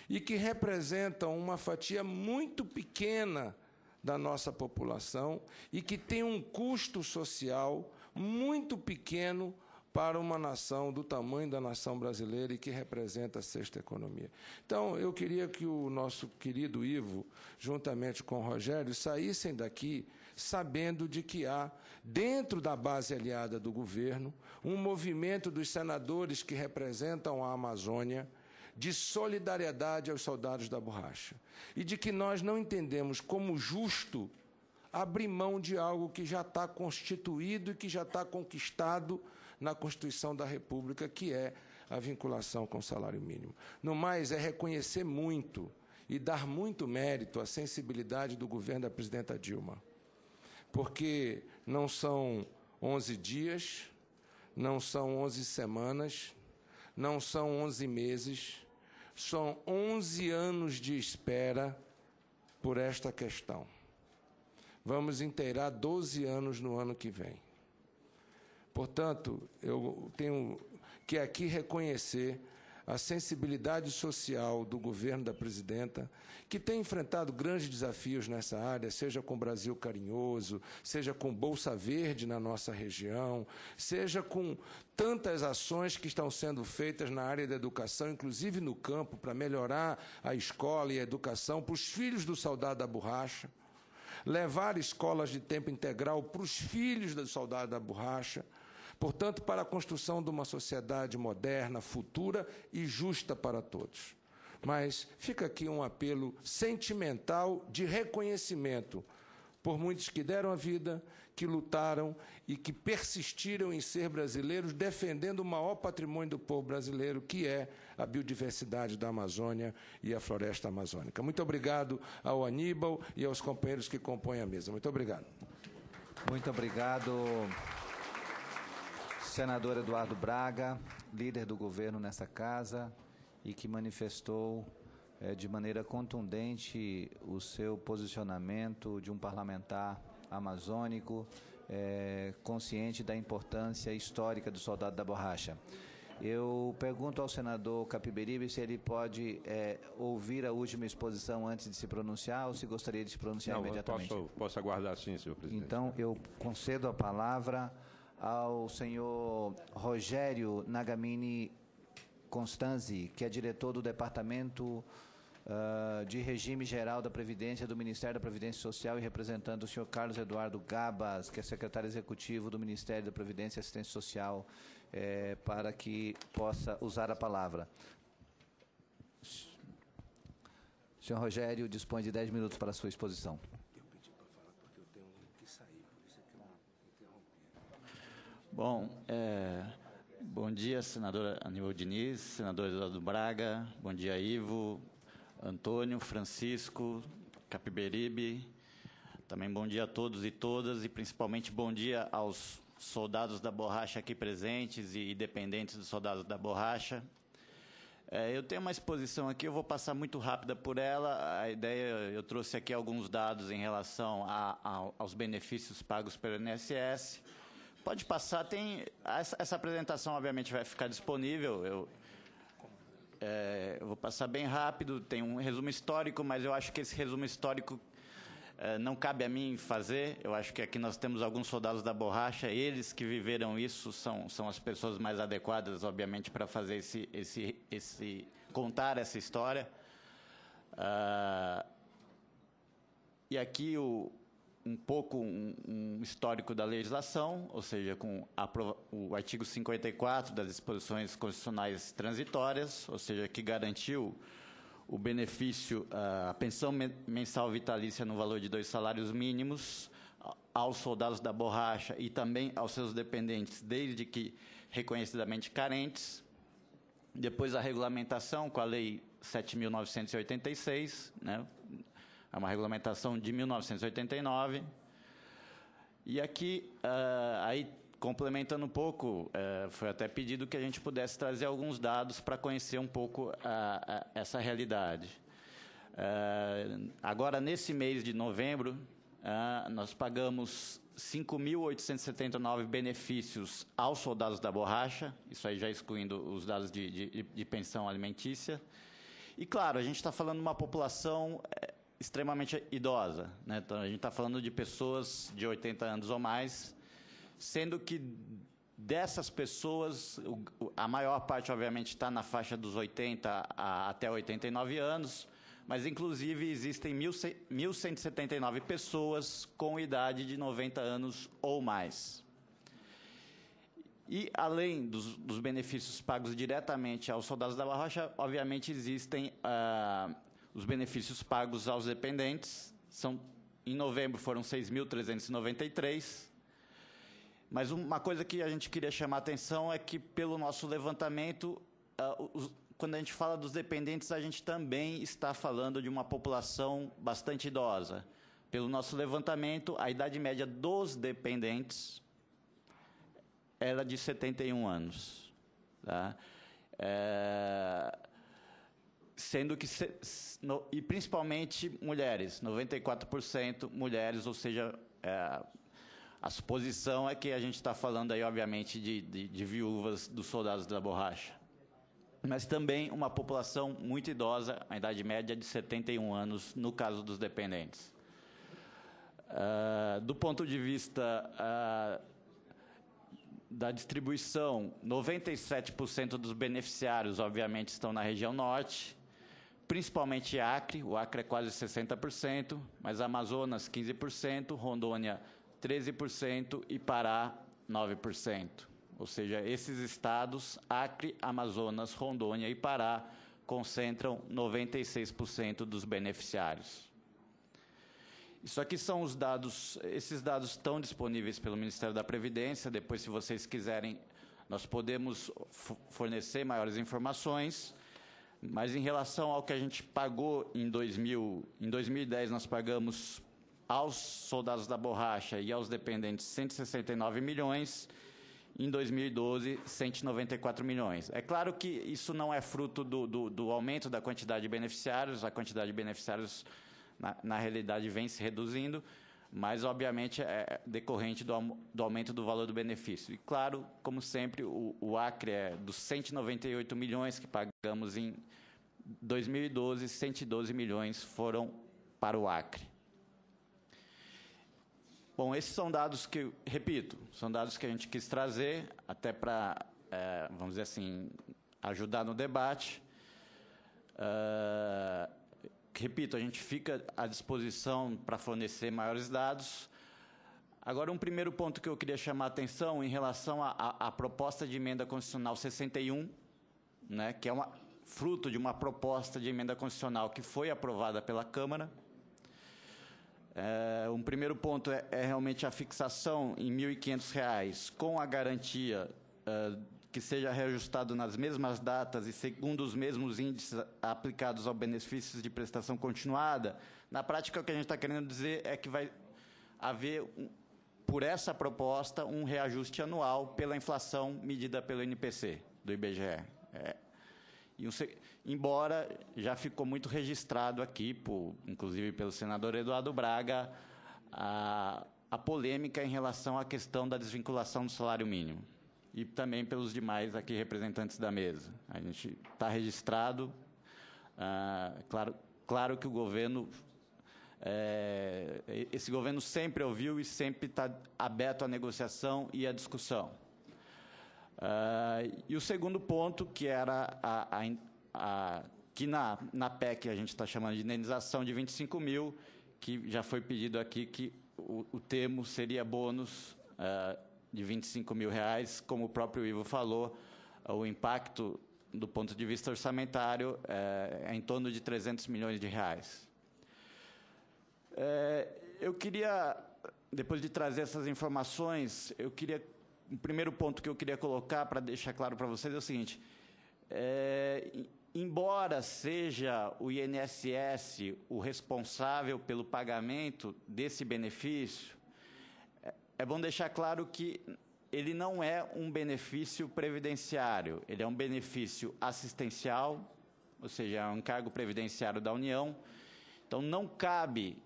e que representam uma fatia muito pequena da nossa população e que tem um custo social muito pequeno para uma nação do tamanho da nação brasileira e que representa a sexta economia. Então, eu queria que o nosso querido Ivo, juntamente com o Rogério, saíssem daqui sabendo de que há, dentro da base aliada do governo, um movimento dos senadores que representam a Amazônia de solidariedade aos soldados da borracha. E de que nós não entendemos como justo abrir mão de algo que já está constituído e que já está conquistado na Constituição da República, que é a vinculação com o salário mínimo. No mais, é reconhecer muito e dar muito mérito à sensibilidade do governo da presidenta Dilma, porque não são 11 dias, não são 11 semanas, não são 11 meses, são 11 anos de espera por esta questão. vamos inteirar 12 anos no ano que vem. Portanto, eu tenho que aqui reconhecer a sensibilidade social do governo da presidenta, que tem enfrentado grandes desafios nessa área, seja com o Brasil Carinhoso, seja com Bolsa Verde na nossa região, seja com tantas ações que estão sendo feitas na área da educação, inclusive no campo, para melhorar a escola e a educação para os filhos do soldado da borracha, levar escolas de tempo integral para os filhos do soldado da borracha, portanto, para a construção de uma sociedade moderna, futura e justa para todos. Mas fica aqui um apelo sentimental de reconhecimento por muitos que deram a vida, que lutaram e que persistiram em ser brasileiros, defendendo o maior patrimônio do povo brasileiro, que é a biodiversidade da Amazônia e a floresta amazônica. Muito obrigado ao Aníbal e aos companheiros que compõem a mesa. Muito obrigado. Muito obrigado, senador Eduardo Braga, líder do governo nessa casa e que manifestou de maneira contundente o seu posicionamento de um parlamentar amazônico, consciente da importância histórica do soldado da borracha. Eu pergunto ao senador Capiberibe se ele pode ouvir a última exposição antes de se pronunciar ou se gostaria de se pronunciar imediatamente. Posso aguardar sim, senhor presidente. Então, eu concedo a palavra ao senhor Rogério Nagamini Constanzi, que é diretor do Departamento de Regime Geral da Previdência do Ministério da Previdência Social e representando o senhor Carlos Eduardo Gabas, que é secretário executivo do Ministério da Previdência e Assistência Social, para que possa usar a palavra. O senhor Rogério dispõe de 10 minutos para a sua exposição. Bom, bom dia, senador Aníbal Diniz, senador Eduardo Braga, bom dia, Ivo, Antônio, Francisco, Capiberibe, também bom dia a todos e todas e principalmente bom dia aos soldados da borracha aqui presentes e dependentes dos soldados da borracha. Eu tenho uma exposição aqui, eu vou passar muito rápida por ela. A ideia, eu trouxe aqui alguns dados em relação aos benefícios pagos pelo INSS. Pode passar, essa apresentação obviamente vai ficar disponível, eu vou passar bem rápido, tem um resumo histórico, mas eu acho que esse resumo histórico não cabe a mim fazer, eu acho que aqui nós temos alguns soldados da borracha, eles que viveram isso são as pessoas mais adequadas, obviamente, para fazer contar essa história. E aqui um pouco um histórico da legislação, ou seja, com o artigo 54 das disposições constitucionais transitórias, ou seja, que garantiu o benefício, a pensão mensal vitalícia no valor de 2 salários mínimos aos soldados da borracha e também aos seus dependentes, desde que reconhecidamente carentes. Depois a regulamentação com a Lei 7.986, né? É uma regulamentação de 1989. E aqui, aí complementando um pouco, foi até pedido que a gente pudesse trazer alguns dados para conhecer um pouco essa realidade. Agora, nesse mês de novembro, nós pagamos 5.879 benefícios aos soldados da borracha, isso aí já excluindo os dados de pensão alimentícia. E, claro, a gente está falando de uma população extremamente idosa, né? Então, a gente está falando de pessoas de 80 anos ou mais, sendo que dessas pessoas, a maior parte, obviamente, está na faixa dos 80 até 89 anos, mas, inclusive, existem 1.179 pessoas com idade de 90 anos ou mais. E, além dos benefícios pagos diretamente aos soldados da borracha, obviamente, existem os benefícios pagos aos dependentes. Em novembro foram 6.393. Mas uma coisa que a gente queria chamar a atenção é que, pelo nosso levantamento, quando a gente fala dos dependentes, a gente também está falando de uma população bastante idosa. Pelo nosso levantamento, a idade média dos dependentes era de 71 anos. Tá? sendo que, e principalmente mulheres, 94% mulheres, ou seja, a suposição é que a gente está falando aí, obviamente, de viúvas dos soldados da borracha. Mas também uma população muito idosa, a idade média de 71 anos, no caso dos dependentes. Do ponto de vista da distribuição, 97% dos beneficiários, obviamente, estão na região norte, principalmente Acre, o Acre é quase 60%, mas Amazonas 15%, Rondônia 13% e Pará 9%. Ou seja, esses estados, Acre, Amazonas, Rondônia e Pará, concentram 96% dos beneficiários. Isso aqui são os dados, esses dados estão disponíveis pelo Ministério da Previdência, depois, se vocês quiserem, nós podemos fornecer maiores informações. Mas em relação ao que a gente pagou em 2010, nós pagamos aos soldados da borracha e aos dependentes 169 milhões, em 2012, 194 milhões. É claro que isso não é fruto do aumento da quantidade de beneficiários, a quantidade de beneficiários, na realidade, vem se reduzindo, mas, obviamente, é decorrente do aumento do valor do benefício. E, claro, como sempre, o Acre é dos 198 milhões que pagamos em 2012, 112 milhões foram para o Acre. Bom, esses são dados que, repito, são dados que a gente quis trazer até para, vamos dizer assim, ajudar no debate. Repito, a gente fica à disposição para fornecer maiores dados. Agora, um primeiro ponto que eu queria chamar a atenção em relação à proposta de emenda constitucional 61, né, que é fruto de uma proposta de emenda constitucional que foi aprovada pela Câmara. Um primeiro ponto é realmente a fixação em R$ 1.500, com a garantia que seja reajustado nas mesmas datas e segundo os mesmos índices aplicados aos benefícios de prestação continuada. Na prática, o que a gente está querendo dizer é que vai haver, por essa proposta, um reajuste anual pela inflação medida pelo INPC, do IBGE. Embora já ficou muito registrado aqui, inclusive pelo senador Eduardo Braga, a polêmica em relação à questão da desvinculação do salário mínimo. E também pelos demais aqui representantes da mesa. A gente está registrado. Claro que o governo, esse governo sempre ouviu e sempre está aberto à negociação e à discussão. E o segundo ponto, que era que na PEC a gente está chamando de indenização de 25 mil, que já foi pedido aqui que o termo seria bônus de R$ 25 mil, como o próprio Ivo falou, o impacto do ponto de vista orçamentário é em torno de R$ 300 milhões. Eu queria, depois de trazer essas informações, o primeiro ponto que eu queria colocar para deixar claro para vocês é o seguinte: embora seja o INSS o responsável pelo pagamento desse benefício, é bom deixar claro que ele não é um benefício previdenciário, ele é um benefício assistencial, ou seja, é um encargo previdenciário da União. Então, não cabe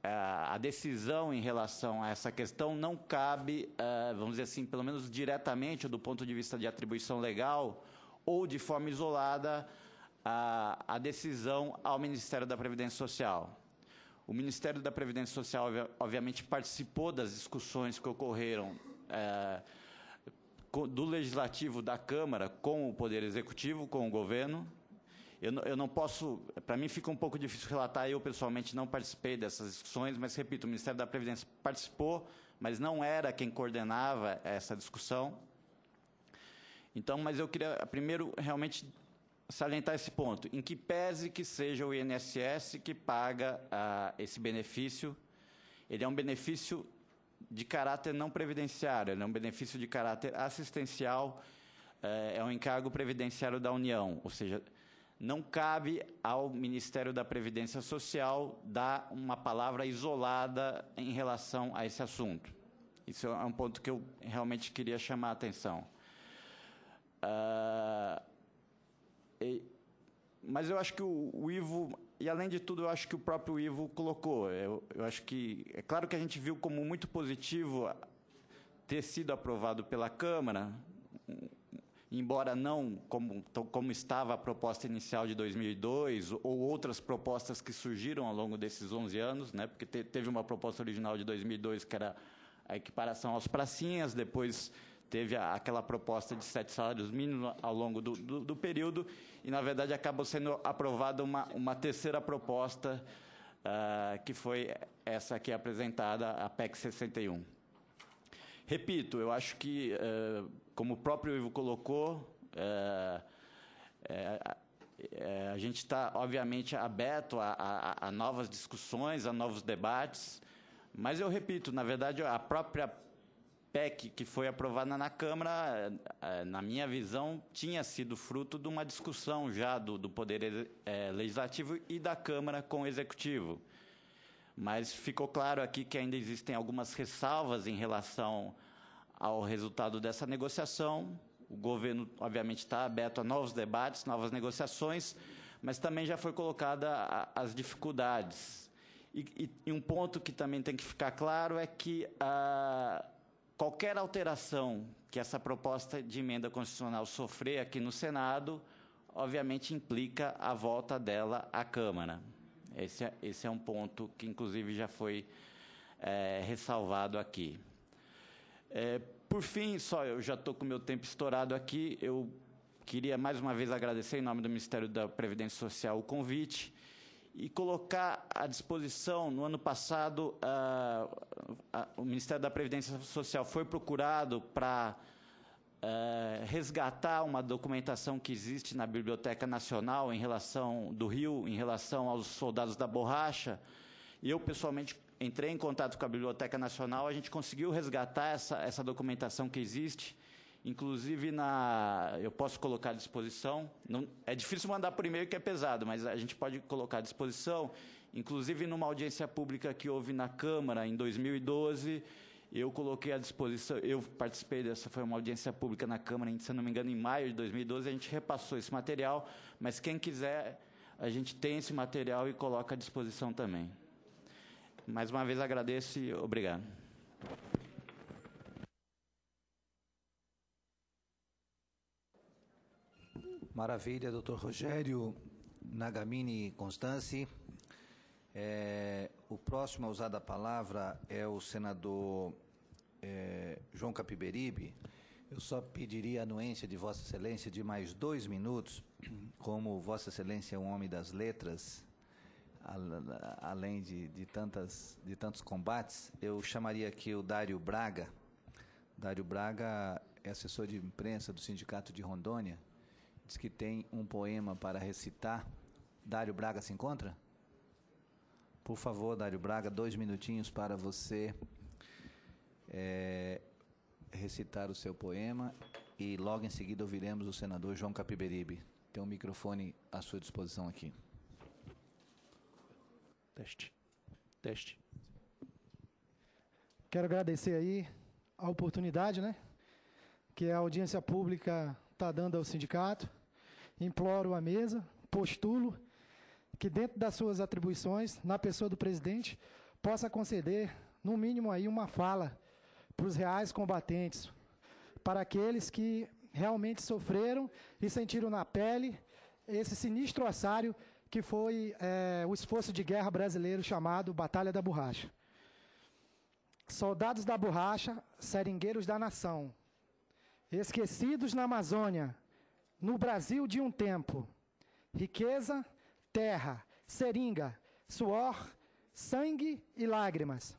a decisão em relação a essa questão, não cabe, vamos dizer assim, pelo menos diretamente, do ponto de vista de atribuição legal, ou de forma isolada, a decisão ao Ministério da Previdência Social. O Ministério da Previdência Social, obviamente, participou das discussões que ocorreram do Legislativo da Câmara com o Poder Executivo, com o governo. Eu não posso, para mim fica um pouco difícil relatar, eu pessoalmente não participei dessas discussões, mas, repito, o Ministério da Previdência participou, mas não era quem coordenava essa discussão. Então, mas eu queria primeiro realmente salientar esse ponto, em que pese que seja o INSS que paga esse benefício, ele é um benefício de caráter não previdenciário, ele é um benefício de caráter assistencial, é um encargo previdenciário da União, ou seja, não cabe ao Ministério da Previdência Social dar uma palavra isolada em relação a esse assunto. Isso é um ponto que eu realmente queria chamar a atenção. mas eu acho que o Ivo, e além de tudo, eu acho que o próprio Ivo colocou. Eu acho que, é claro que a gente viu como muito positivo ter sido aprovado pela Câmara, embora não como estava a proposta inicial de 2002, ou outras propostas que surgiram ao longo desses 11 anos, né? Porque teve uma proposta original de 2002, que era a equiparação aos pracinhas, depois teve aquela proposta de 7 salários mínimos ao longo do período, e, na verdade, acabou sendo aprovada uma terceira proposta, que foi essa aqui apresentada, a PEC 61. Repito, eu acho que, como o próprio Ivo colocou, a gente está, obviamente, aberto a novas discussões, a novos debates, mas eu repito, na verdade, a própria PEC que foi aprovada na Câmara, na minha visão, tinha sido fruto de uma discussão já do Poder Legislativo e da Câmara com o Executivo. Mas ficou claro aqui que ainda existem algumas ressalvas em relação ao resultado dessa negociação. O governo, obviamente, está aberto a novos debates, novas negociações, mas também já foi colocada as dificuldades. E um ponto que também tem que ficar claro é que qualquer alteração que essa proposta de emenda constitucional sofrer aqui no Senado, obviamente implica a volta dela à Câmara. Esse é um ponto que, inclusive, já foi ressalvado aqui. Por fim, eu já estou com o meu tempo estourado aqui, eu queria mais uma vez agradecer, em nome do Ministério da Previdência Social, o convite e colocar à disposição. No ano passado, o Ministério da Previdência Social foi procurado para resgatar uma documentação que existe na Biblioteca Nacional do Rio, em relação aos soldados da borracha, e eu, pessoalmente, entrei em contato com a Biblioteca Nacional, a gente conseguiu resgatar essa documentação que existe, inclusive eu posso colocar à disposição, é difícil mandar por e-mail que é pesado, mas a gente pode colocar à disposição, inclusive numa audiência pública que houve na Câmara em 2012, eu coloquei à disposição, eu participei dessa, foi uma audiência pública na Câmara, se não me engano, em maio de 2012, a gente repassou esse material, mas quem quiser, a gente tem esse material e coloca à disposição também. Mais uma vez agradeço e obrigado. Maravilha, doutor Rogério Nagamini Constance. O próximo a usar da palavra é o senador João Capiberibe. Eu só pediria a anuência de Vossa Excelência de mais 2 minutos, como Vossa Excelência é um homem das letras, além de tantos combates, eu chamaria aqui o Dário Braga. Dário Braga é assessor de imprensa do Sindicato de Rondônia, diz que tem um poema para recitar. Dário Braga se encontra? Por favor, Dário Braga, 2 minutinhos para você recitar o seu poema, e logo em seguida ouviremos o senador João Capiberibe. Tem um microfone à sua disposição aqui. Teste. Quero agradecer aí a oportunidade, né, que a audiência pública está dando ao sindicato. Imploro à mesa, postulo que, dentro das suas atribuições, na pessoa do presidente, possa conceder, no mínimo, aí uma fala para os reais combatentes, para aqueles que realmente sofreram e sentiram na pele esse sinistro assário que foi o esforço de guerra brasileiro chamado Batalha da Borracha. Soldados da borracha, seringueiros da nação, esquecidos na Amazônia, no Brasil de um tempo, riqueza, terra, seringa, suor, sangue e lágrimas.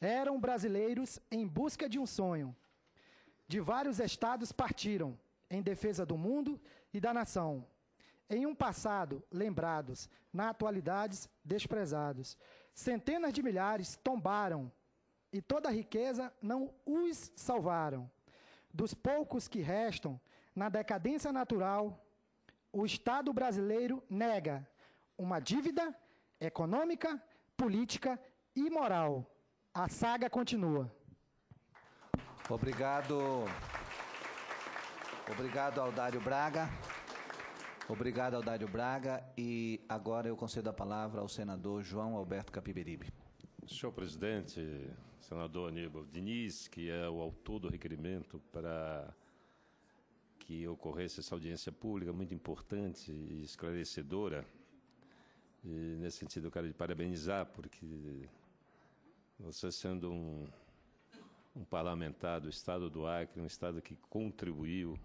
Eram brasileiros em busca de um sonho. De vários estados partiram em defesa do mundo e da nação. Em um passado, lembrados, na atualidade, desprezados. Centenas de milhares tombaram, e toda a riqueza não os salvaram. Dos poucos que restam, na decadência natural, o Estado brasileiro nega uma dívida econômica, política e moral. A saga continua. Obrigado ao Dário Braga. Obrigado, Aldário Braga. E agora eu concedo a palavra ao senador João Alberto Capiberibe. Senhor presidente, senador Aníbal Diniz, que é o autor do requerimento para que ocorresse essa audiência pública muito importante e esclarecedora. E, nesse sentido, eu quero lhe parabenizar, porque você, sendo um parlamentar do Estado do Acre, um Estado que contribuiu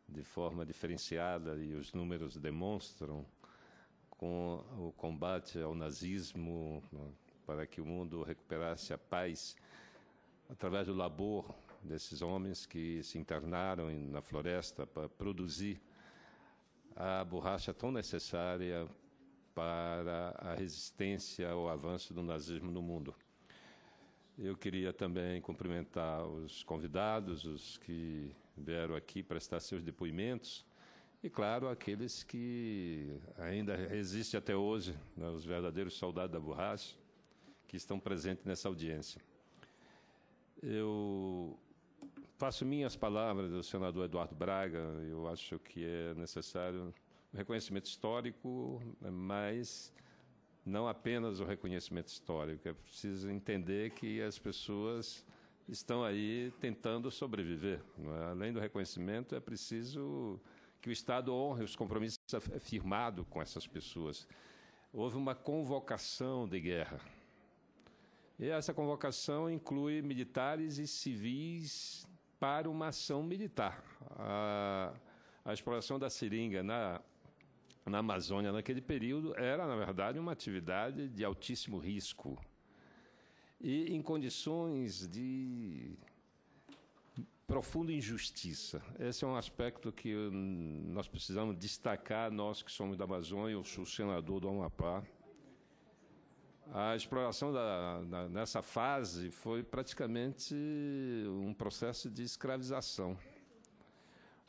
de forma diferenciada, e os números demonstram, com o combate ao nazismo, para que o mundo recuperasse a paz, através do labor desses homens que se internaram na floresta para produzir a borracha tão necessária para a resistência ao avanço do nazismo no mundo. Eu queria também cumprimentar os convidados, os que vieram aqui prestar seus depoimentos, e, claro, aqueles que ainda resistem até hoje, né, os verdadeiros soldados da borracha, que estão presentes nessa audiência. Eu faço minhas palavras do senador Eduardo Braga. Eu acho que é necessário o reconhecimento histórico, mas não apenas o reconhecimento histórico. É preciso entender que as pessoas estão aí tentando sobreviver, não é? Além do reconhecimento, é preciso que o Estado honre os compromissos firmados com essas pessoas. Houve uma convocação de guerra. E essa convocação inclui militares e civis para uma ação militar. A exploração da seringa na Amazônia, naquele período, era, na verdade, uma atividade de altíssimo risco. E em condições de profunda injustiça. Esse é um aspecto que nós precisamos destacar, nós que somos da Amazônia. Eu sou senador do Amapá. A exploração nessa fase foi praticamente um processo de escravização.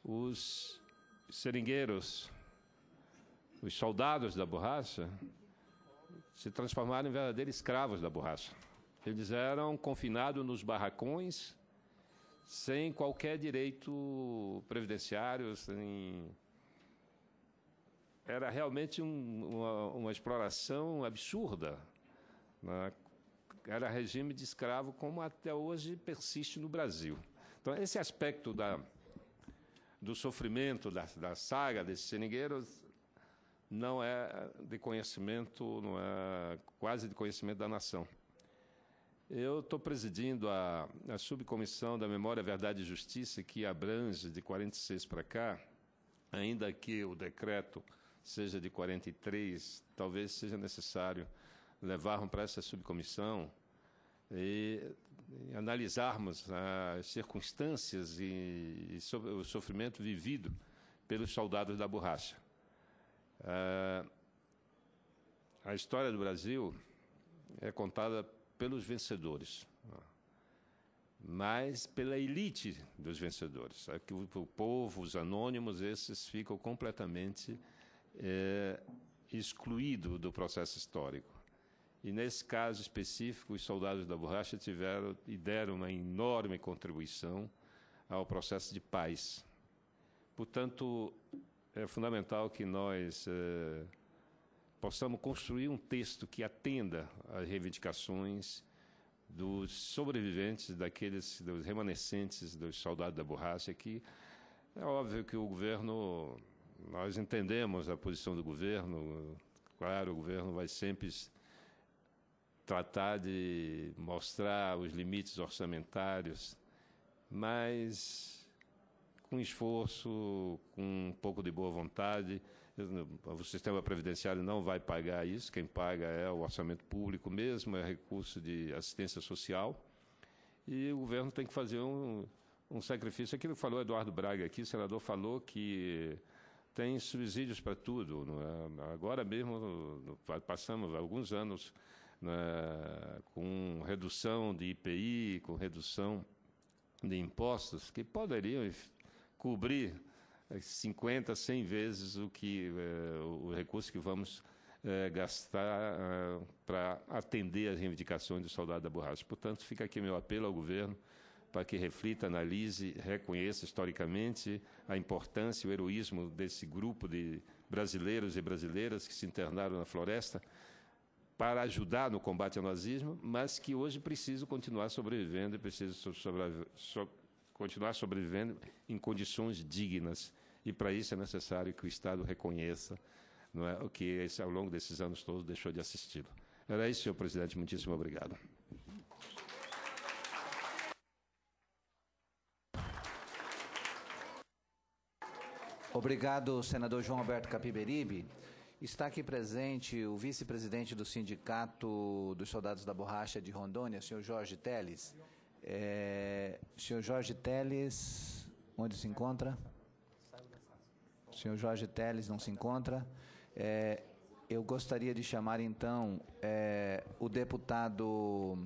Os seringueiros, os soldados da borracha, se transformaram em verdadeiros escravos da borracha. Eles eram confinados nos barracões, sem qualquer direito previdenciário, Era realmente uma exploração absurda. Era regime de escravo, como até hoje persiste no Brasil. Então, esse aspecto do sofrimento, da saga desses seringueiros, não é de conhecimento, não é quase de conhecimento da nação. Eu estou presidindo a subcomissão da Memória, Verdade e Justiça, que abrange de 46 para cá, ainda que o decreto seja de 43, talvez seja necessário levarmos para essa subcomissão e analisarmos as circunstâncias e o sofrimento vivido pelos soldados da borracha. A história do Brasil é contada pelos vencedores, mas pela elite dos vencedores. Aqui o povo, os anônimos, esses ficam completamente excluídos do processo histórico. E, nesse caso específico, os soldados da borracha tiveram e deram uma enorme contribuição ao processo de paz. Portanto, é fundamental que nós possamos construir um texto que atenda às reivindicações dos sobreviventes, dos remanescentes dos soldados da borracha, que é óbvio que o governo, nós entendemos a posição do governo, claro, o governo vai sempre tratar de mostrar os limites orçamentários, mas com esforço, com um pouco de boa vontade. O sistema previdenciário não vai pagar isso, quem paga é o orçamento público mesmo, é recurso de assistência social, e o governo tem que fazer um sacrifício. Aquilo que falou Eduardo Braga aqui, o senador falou que tem subsídios para tudo. Não é? Agora mesmo, passamos alguns anos com redução de IPI, com redução de impostos, que poderiam cobrir 50, 100 vezes o recurso que vamos gastar para atender as reivindicações do soldado da borracha. Portanto, fica aqui meu apelo ao governo para que reflita, analise, reconheça historicamente a importância e o heroísmo desse grupo de brasileiros e brasileiras que se internaram na floresta para ajudar no combate ao nazismo, mas que hoje precisam continuar sobrevivendo e precisam continuar sobrevivendo em condições dignas. E para isso é necessário que o Estado reconheça, não é, o que ao longo desses anos todos deixou de assisti-lo. Era isso, senhor presidente. Muitíssimo obrigado. Obrigado, senador João Alberto Capiberibe. Está aqui presente o vice-presidente do Sindicato dos Soldados da Borracha de Rondônia, senhor Jorge Teles. Senhor Jorge Teles, onde se encontra? O senhor Jorge Teles não se encontra. Eu gostaria de chamar, então, o deputado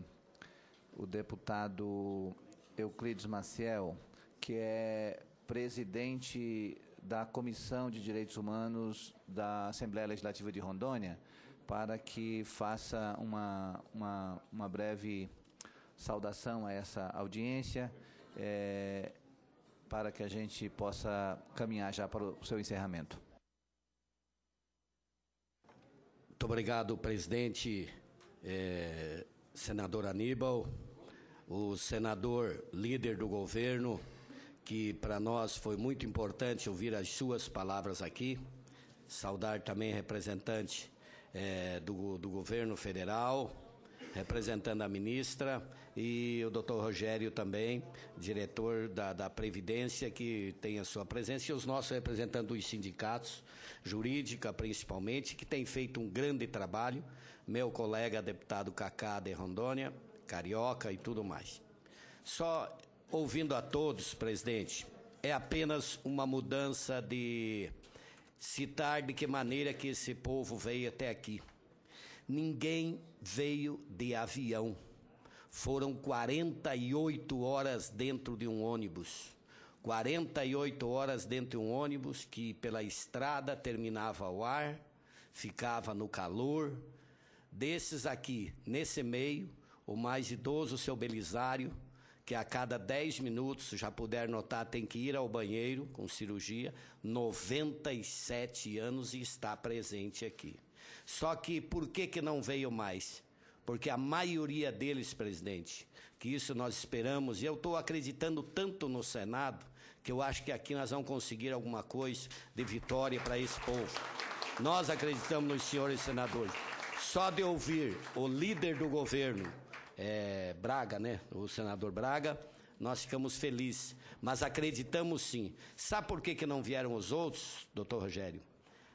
Euclides Maciel, que é presidente da Comissão de Direitos Humanos da Assembleia Legislativa de Rondônia, para que faça uma breve saudação a essa audiência, para que a gente possa caminhar já para o seu encerramento. Muito obrigado, presidente, senador Aníbal, o senador líder do governo, que para nós foi muito importante ouvir as suas palavras aqui. Saudar também representante do governo federal, representando a ministra, e o doutor Rogério também, diretor da Previdência, que tem a sua presença, e os nossos representantes dos sindicatos, jurídica principalmente, que tem feito um grande trabalho, meu colega deputado Cacá de Rondônia, carioca e tudo mais. Só ouvindo a todos, presidente, é apenas uma mudança de citar de que maneira que esse povo veio até aqui. Ninguém veio de avião. Foram 48 horas dentro de um ônibus. 48 horas dentro de um ônibus que pela estrada terminava o ar, ficava no calor. Desses aqui, nesse meio, o mais idoso, o seu Belisário, que a cada 10 minutos, já puder notar, tem que ir ao banheiro com cirurgia, 97 anos e está presente aqui. Só que por que não veio mais? Porque a maioria deles, presidente, que isso nós esperamos, e eu estou acreditando tanto no Senado, que eu acho que aqui nós vamos conseguir alguma coisa de vitória para esse povo. Nós acreditamos nos senhores senadores. Só de ouvir o líder do governo, Braga, né? O senador Braga, nós ficamos felizes, mas acreditamos sim. Sabe por que não vieram os outros, doutor Rogério?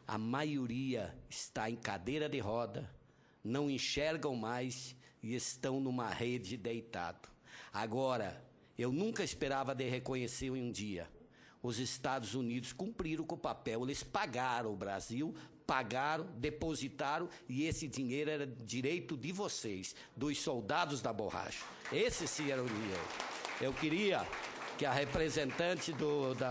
A maioria está em cadeira de roda, não enxergam mais e estão numa rede deitado. Agora, eu nunca esperava de reconhecer um dia. Os Estados Unidos cumpriram com o papel, eles pagaram o Brasil, pagaram, depositaram, e esse dinheiro era direito de vocês, dos soldados da borracha. Esse sim era o dinheiro. Eu queria que a representante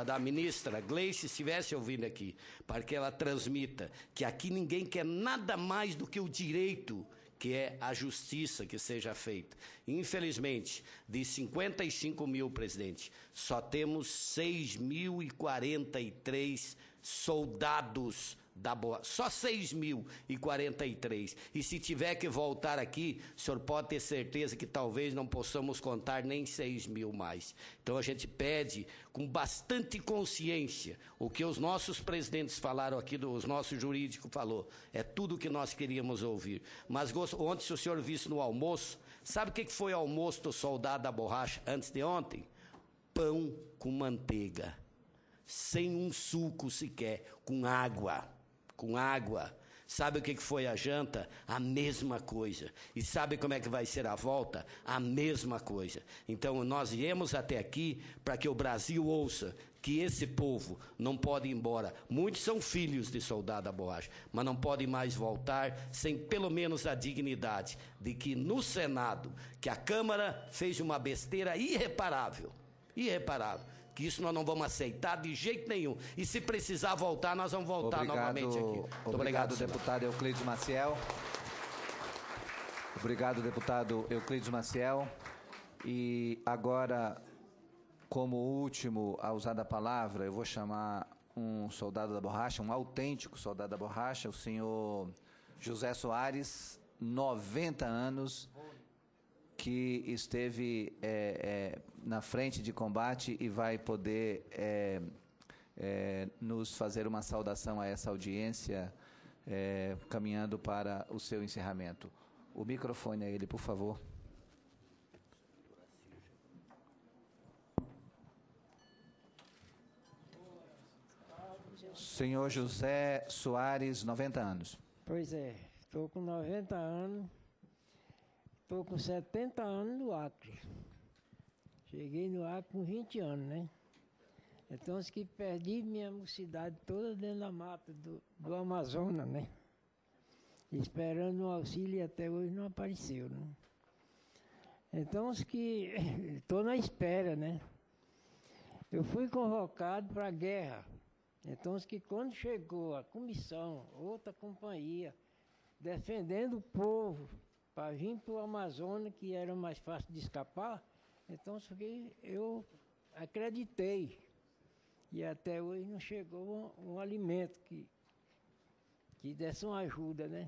da ministra, Gleice, estivesse ouvindo aqui, para que ela transmita que aqui ninguém quer nada mais do que o direito, que é a justiça que seja feita. Infelizmente, de 55 mil, presidente, só temos 6.043 soldados da borracha, só 6.043. E se tiver que voltar aqui, o senhor pode ter certeza que talvez não possamos contar nem 6.000 mais. Então a gente pede com bastante consciência o que os nossos presidentes falaram aqui, os nossos jurídicos falou. É tudo o que nós queríamos ouvir. Mas ontem, se o senhor visse no almoço, sabe o que foi o almoço do soldado da borracha antes de ontem? Pão com manteiga, sem um suco sequer, com água. Com água. Sabe o que foi a janta? A mesma coisa. E sabe como é que vai ser a volta? A mesma coisa. Então nós viemos até aqui para que o Brasil ouça que esse povo não pode ir embora. Muitos são filhos de soldado da borracha, mas não podem mais voltar sem pelo menos a dignidade de que no Senado, que a Câmara fez uma besteira irreparável, que isso nós não vamos aceitar de jeito nenhum. E se precisar voltar, nós vamos voltar novamente aqui. Muito obrigado, deputado Euclides Maciel. Obrigado, deputado Euclides Maciel. E agora, como último a usar a palavra, eu vou chamar um soldado da borracha, um autêntico soldado da borracha, o senhor José Soares, 90 anos, que esteve na frente de combate e vai poder nos fazer uma saudação a essa audiência, caminhando para o seu encerramento. O microfone a ele, por favor. Senhor José Soares, 90 anos. Pois é, estou com 90 anos, estou com 70 anos no Acre. Cheguei no Acre com 20 anos, né? Então, que perdi minha mocidade toda dentro da mata do Amazonas, né? Esperando um auxílio e até hoje não apareceu, né? Então, que estou na espera, né? Eu fui convocado para a guerra. Então, que quando chegou a comissão, outra companhia, defendendo o povo para vir para o Amazonas, que era mais fácil de escapar, então eu acreditei. E até hoje não chegou um alimento que desse uma ajuda, né?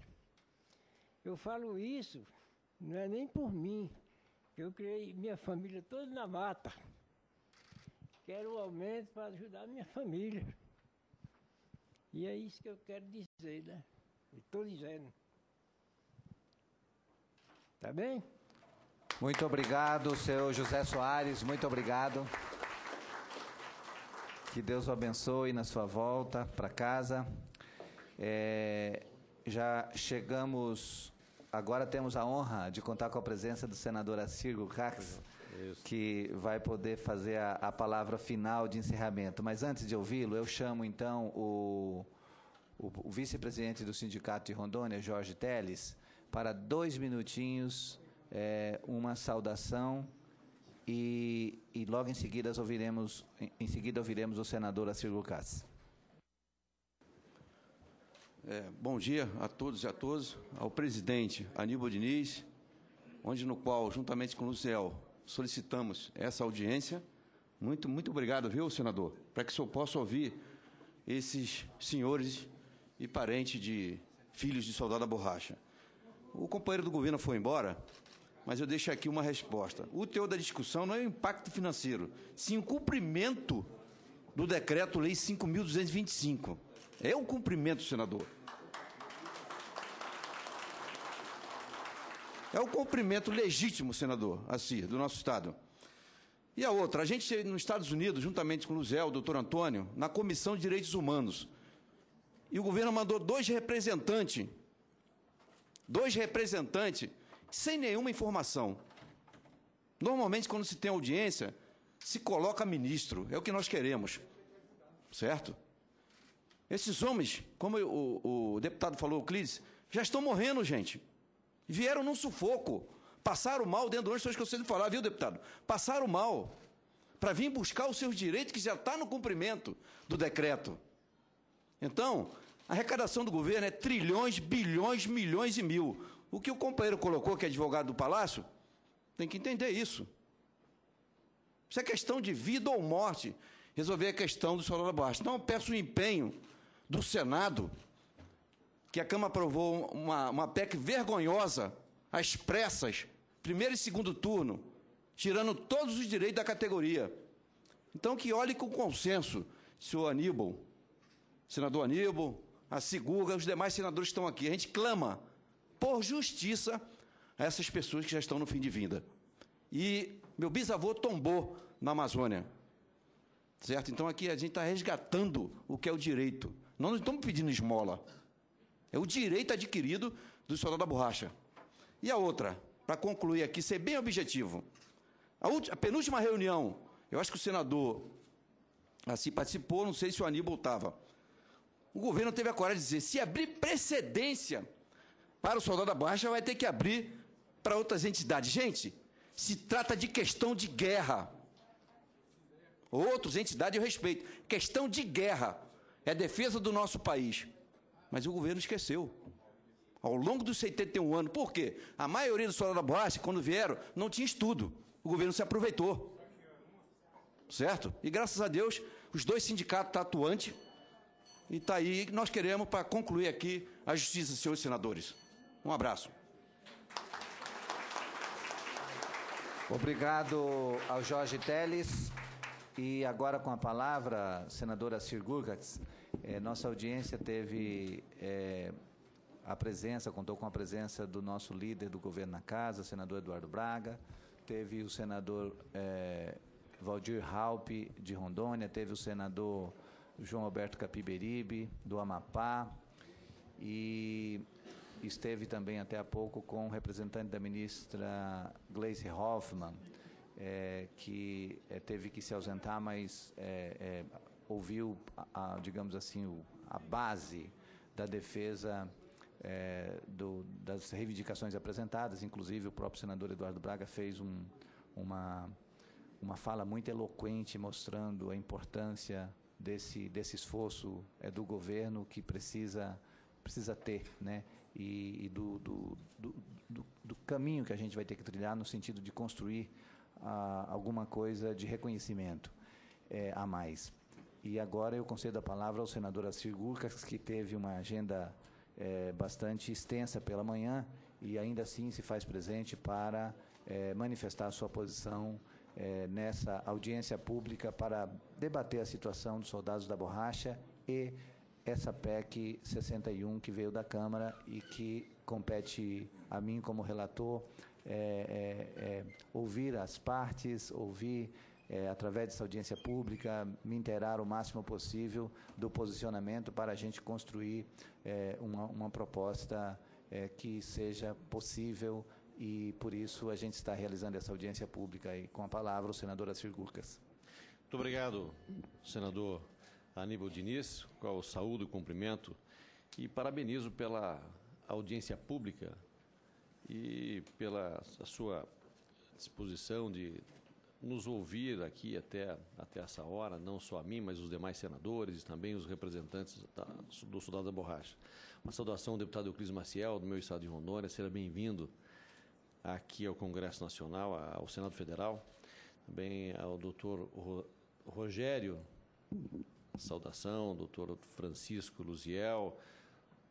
Eu falo isso, não é nem por mim. Eu criei minha família toda na mata. Quero um aumento para ajudar a minha família. E é isso que eu quero dizer, né? Estou dizendo. Tá bem? Muito obrigado, senhor José Soares, muito obrigado. Que Deus o abençoe na sua volta para casa. Já chegamos, agora temos a honra de contar com a presença do senador Assírio Cax, que vai poder fazer a palavra final de encerramento. Mas antes de ouvi-lo, eu chamo então o vice-presidente do Sindicato de Rondônia, Jorge Teles, para 2 minutinhos, uma saudação e logo em seguida ouviremos o senador Assírio Cax. Bom dia a todos e a todas, ao presidente Aníbal Diniz, no qual, juntamente com o Luziel, solicitamos essa audiência. Muito obrigado, viu, senador? Para que o senhor possa ouvir esses senhores e parentes de filhos de soldado da borracha. O companheiro do governo foi embora, mas eu deixo aqui uma resposta. O teor da discussão não é o impacto financeiro, sim o cumprimento do Decreto-Lei 5.225. É o cumprimento, senador. É o cumprimento legítimo, senador, assim, do nosso Estado. E a outra, a gente nos Estados Unidos, juntamente com o Luziel, o doutor Antônio, na Comissão de Direitos Humanos, e o governo mandou 2 representantes, sem nenhuma informação. Normalmente, quando se tem audiência, se coloca ministro, é o que nós queremos, certo? Esses homens, como o deputado falou, o Clídes, já estão morrendo, gente. Vieram num sufoco, passaram mal dentro do ônibus, que eu sei de falar, viu, deputado? Passaram mal para vir buscar os seus direitos, que já está no cumprimento do decreto. Então, a arrecadação do governo é trilhões, bilhões, milhões e mil. O que o companheiro colocou, que é advogado do Palácio, tem que entender isso. Isso é questão de vida ou morte, resolver a questão do soldado da borracha. Então, eu peço o empenho do Senado, que a Câmara aprovou uma PEC vergonhosa, às pressas, primeiro e segundo turno, tirando todos os direitos da categoria. Então, que olhe com consenso, senhor Aníbal, senador Aníbal, a Siguga, os demais senadores que estão aqui. A gente clama por justiça a essas pessoas que já estão no fim de vida. E meu bisavô tombou na Amazônia, certo? Então, aqui a gente está resgatando o que é o direito. Nós não estamos pedindo esmola. É o direito adquirido do soldado da borracha. E a outra, para concluir aqui, ser bem objetivo. A penúltima reunião, eu acho que o senador assim participou, não sei se o Aníbal estava. O governo teve a coragem de dizer, se abrir precedência para o soldado da borracha, vai ter que abrir para outras entidades. Gente, se trata de questão de guerra. Outras entidades eu respeito. Questão de guerra. É a defesa do nosso país. Mas o governo esqueceu. Ao longo dos 71 anos. Por quê? A maioria dos soldados da borracha, quando vieram, não tinha estudo. o governo se aproveitou. Certo? E graças a Deus, os dois sindicatos estão atuantes e está aí, nós queremos para concluir aqui a justiça, senhores senadores. Um abraço. Obrigado ao Jorge Teles. E agora com a palavra, senadora Sirgurgats, nossa audiência teve contou com a presença do nosso líder do governo na casa, senador Eduardo Braga, teve o senador Valdir Raupp, de Rondônia, teve o senador João Alberto Capiberibe, do Amapá, e esteve também até há pouco com o representante da ministra Gleisi Hoffmann, que teve que se ausentar, mas ouviu, digamos assim, a base da defesa das reivindicações apresentadas. Inclusive, o próprio senador Eduardo Braga fez uma fala muito eloquente, mostrando a importância desse esforço do governo que precisa ter, né? E do caminho que a gente vai ter que trilhar no sentido de construir alguma coisa de reconhecimento a mais. E agora eu concedo a palavra ao senador Assir Gurkas, que teve uma agenda bastante extensa pela manhã e ainda assim se faz presente para manifestar a sua posição nessa audiência pública para debater a situação dos soldados da borracha e essa PEC 61 que veio da Câmara e que compete a mim como relator ouvir as partes, através dessa audiência pública, me inteirar o máximo possível do posicionamento para a gente construir uma proposta que seja possível e, por isso, a gente está realizando essa audiência pública. E, com a palavra, o senador Assir Gurkas. Muito obrigado, senador Aníbal Diniz, qual saúdo e cumprimento e parabenizo pela audiência pública e pela sua disposição de nos ouvir aqui até essa hora, não só a mim, mas os demais senadores e também os representantes do Soldado da Borracha. Uma saudação ao deputado Euclides Maciel, do meu estado de Rondônia, seja bem-vindo aqui ao Congresso Nacional, ao Senado Federal, também ao doutor Rogério, saudação, ao doutor Francisco Luziel,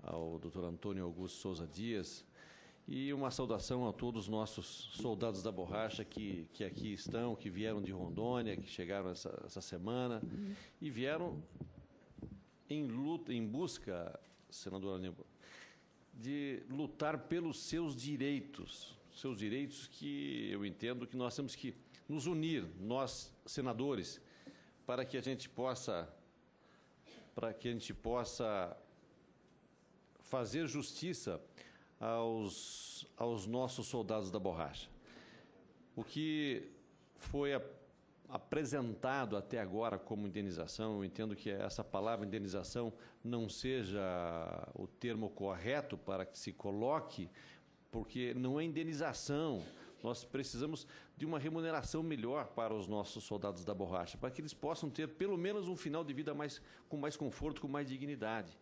ao doutor Antônio Augusto Souza Dias, e uma saudação a todos os nossos soldados da borracha que aqui estão, que vieram de Rondônia, que chegaram essa semana e vieram em luta, em busca, senador Aníbal, de lutar pelos seus direitos que eu entendo que nós temos que nos unir, nós senadores, para que a gente possa fazer justiça aos nossos soldados da borracha. O que foi apresentado até agora como indenização, eu entendo que essa palavra indenização não seja o termo correto para que se coloque, porque não é indenização. Nós precisamos de uma remuneração melhor para os nossos soldados da borracha, para que eles possam ter pelo menos um final de vida com mais conforto, com mais dignidade.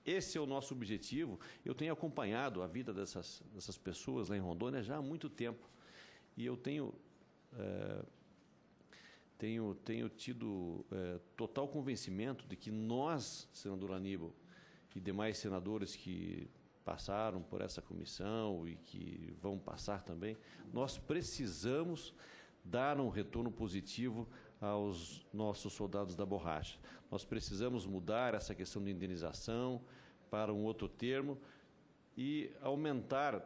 Esse é o nosso objetivo. Eu tenho acompanhado a vida dessas pessoas lá em Rondônia já há muito tempo. E eu tenho tido total convencimento de que nós, senador Aníbal, e demais senadores que passaram por essa comissão e que vão passar também, nós precisamos dar um retorno positivo aos nossos soldados da borracha. Nós precisamos mudar essa questão de indenização para um outro termo e aumentar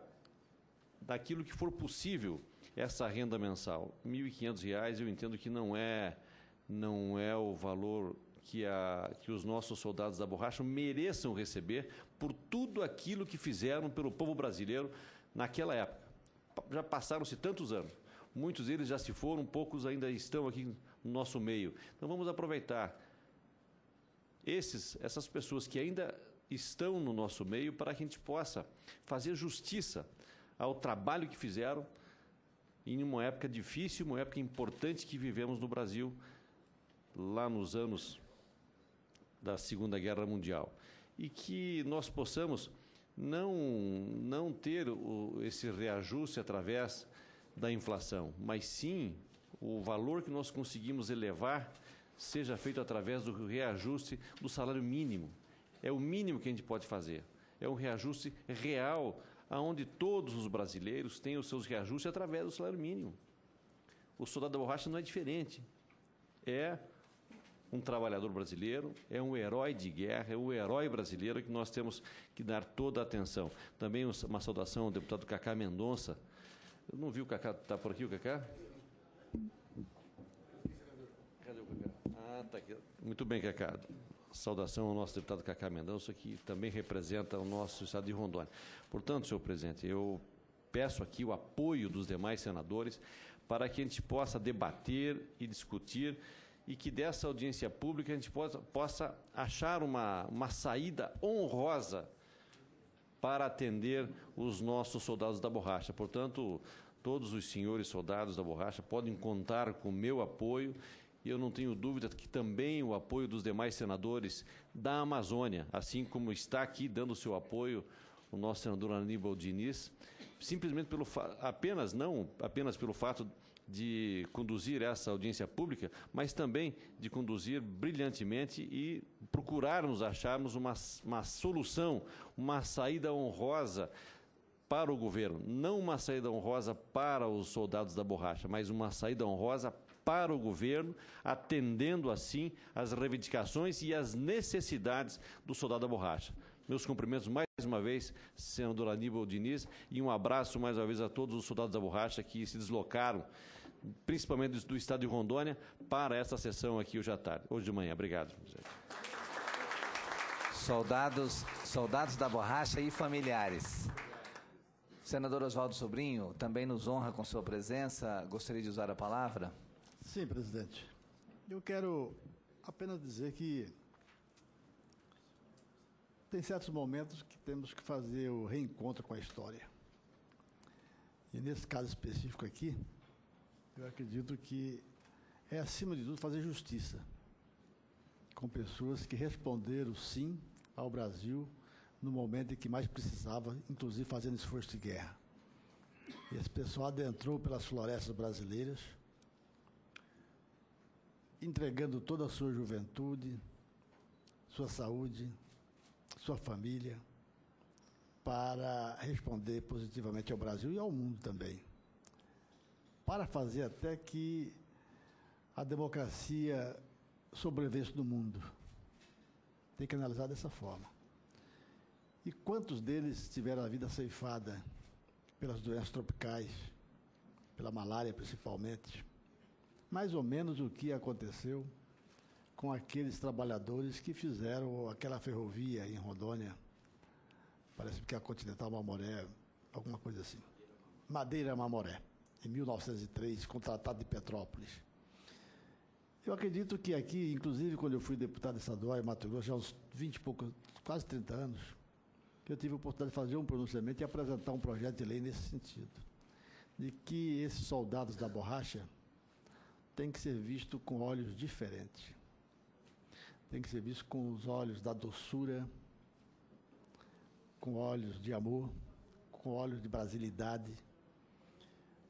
daquilo que for possível essa renda mensal. R$ 1.500 eu entendo que não é o valor que os nossos soldados da borracha mereçam receber por tudo aquilo que fizeram pelo povo brasileiro naquela época. Já passaram-se tantos anos. Muitos deles já se foram, poucos ainda estão aqui no nosso meio. Então vamos aproveitar essas pessoas que ainda estão no nosso meio para que a gente possa fazer justiça ao trabalho que fizeram em uma época difícil, uma época importante que vivemos no Brasil, lá nos anos da Segunda Guerra Mundial. E que nós possamos não ter esse reajuste através da inflação, mas sim o valor que nós conseguimos elevar seja feito através do reajuste do salário mínimo. É o mínimo que a gente pode fazer. É um reajuste real, onde todos os brasileiros têm os seus reajustes através do salário mínimo. O soldado da borracha não é diferente. É um trabalhador brasileiro, é um herói de guerra, é um herói brasileiro que nós temos que dar toda a atenção. Também uma saudação ao deputado Cacá Mendonça. Eu não vi o Cacá, está por aqui o Cacá? Cadê o Cacá? Ah, está aqui. Muito bem, Cacá. Saudação ao nosso deputado Cacá Mendonça, que também representa o nosso estado de Rondônia. Portanto, senhor presidente, eu peço aqui o apoio dos demais senadores para que a gente possa debater e discutir e que dessa audiência pública a gente possa achar uma saída honrosa para atender os nossos soldados da borracha. Portanto, todos os senhores soldados da borracha podem contar com o meu apoio e eu não tenho dúvida que também o apoio dos demais senadores da Amazônia, assim como está aqui dando o seu apoio o nosso senador Aníbal Diniz, simplesmente não apenas pelo fato de conduzir essa audiência pública, mas também de conduzir brilhantemente e procurarmos acharmos uma solução, uma saída honrosa para o governo. Não uma saída honrosa para os soldados da borracha, mas uma saída honrosa para o governo, atendendo assim as reivindicações e as necessidades do soldado da borracha. Meus cumprimentos mais uma vez, senador Aníbal Diniz, e um abraço mais uma vez a todos os soldados da borracha que se deslocaram, principalmente do estado de Rondônia, para essa sessão aqui hoje à tarde, hoje de manhã. Obrigado, presidente. Soldados da borracha e familiares. Senador Oswaldo Sobrinho, também nos honra com sua presença. Gostaria de usar a palavra? Sim, presidente. Eu quero apenas dizer que tem certos momentos que temos que fazer o reencontro com a história. E nesse caso específico aqui, eu acredito que é, acima de tudo, fazer justiça com pessoas que responderam sim ao Brasil no momento em que mais precisava, inclusive fazendo esforço de guerra. E esse pessoal adentrou pelas florestas brasileiras, entregando toda a sua juventude, sua saúde, sua família, para responder positivamente ao Brasil e ao mundo também. Para fazer até que a democracia sobrevivesse no mundo. Tem que analisar dessa forma. E quantos deles tiveram a vida ceifada pelas doenças tropicais, pela malária principalmente? Mais ou menos o que aconteceu com aqueles trabalhadores que fizeram aquela ferrovia em Rondônia, parece que é a Continental Mamoré, alguma coisa assim. Madeira Mamoré, em 1903, com o Tratado de Petrópolis. Eu acredito que aqui, inclusive quando eu fui deputado estadual em Mato Grosso, já há uns 20 e poucos, quase 30 anos, eu tive a oportunidade de fazer um pronunciamento e apresentar um projeto de lei nesse sentido, de que esses soldados da borracha têm que ser vistos com olhos diferentes. Tem que ser visto com os olhos da doçura, com olhos de amor, com olhos de brasilidade,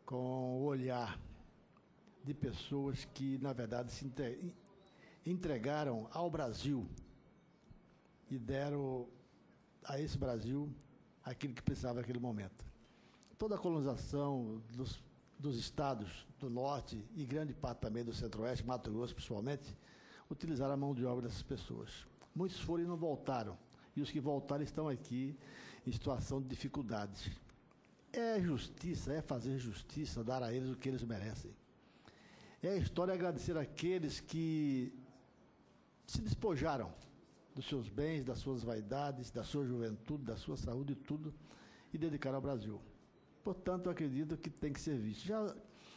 com o olhar de pessoas que, na verdade, se entregaram ao Brasil e deram a esse Brasil aquilo que precisava naquele momento. Toda a colonização dos estados do norte e grande parte também do centro-oeste, Mato Grosso principalmente, utilizaram a mão de obra dessas pessoas. Muitos foram e não voltaram. E os que voltaram estão aqui em situação de dificuldades. É justiça, é fazer justiça, dar a eles o que eles merecem. É a história agradecer àqueles que se despojaram dos seus bens, das suas vaidades, da sua juventude, da sua saúde e tudo, e dedicaram ao Brasil. Portanto, eu acredito que tem que ser visto. Já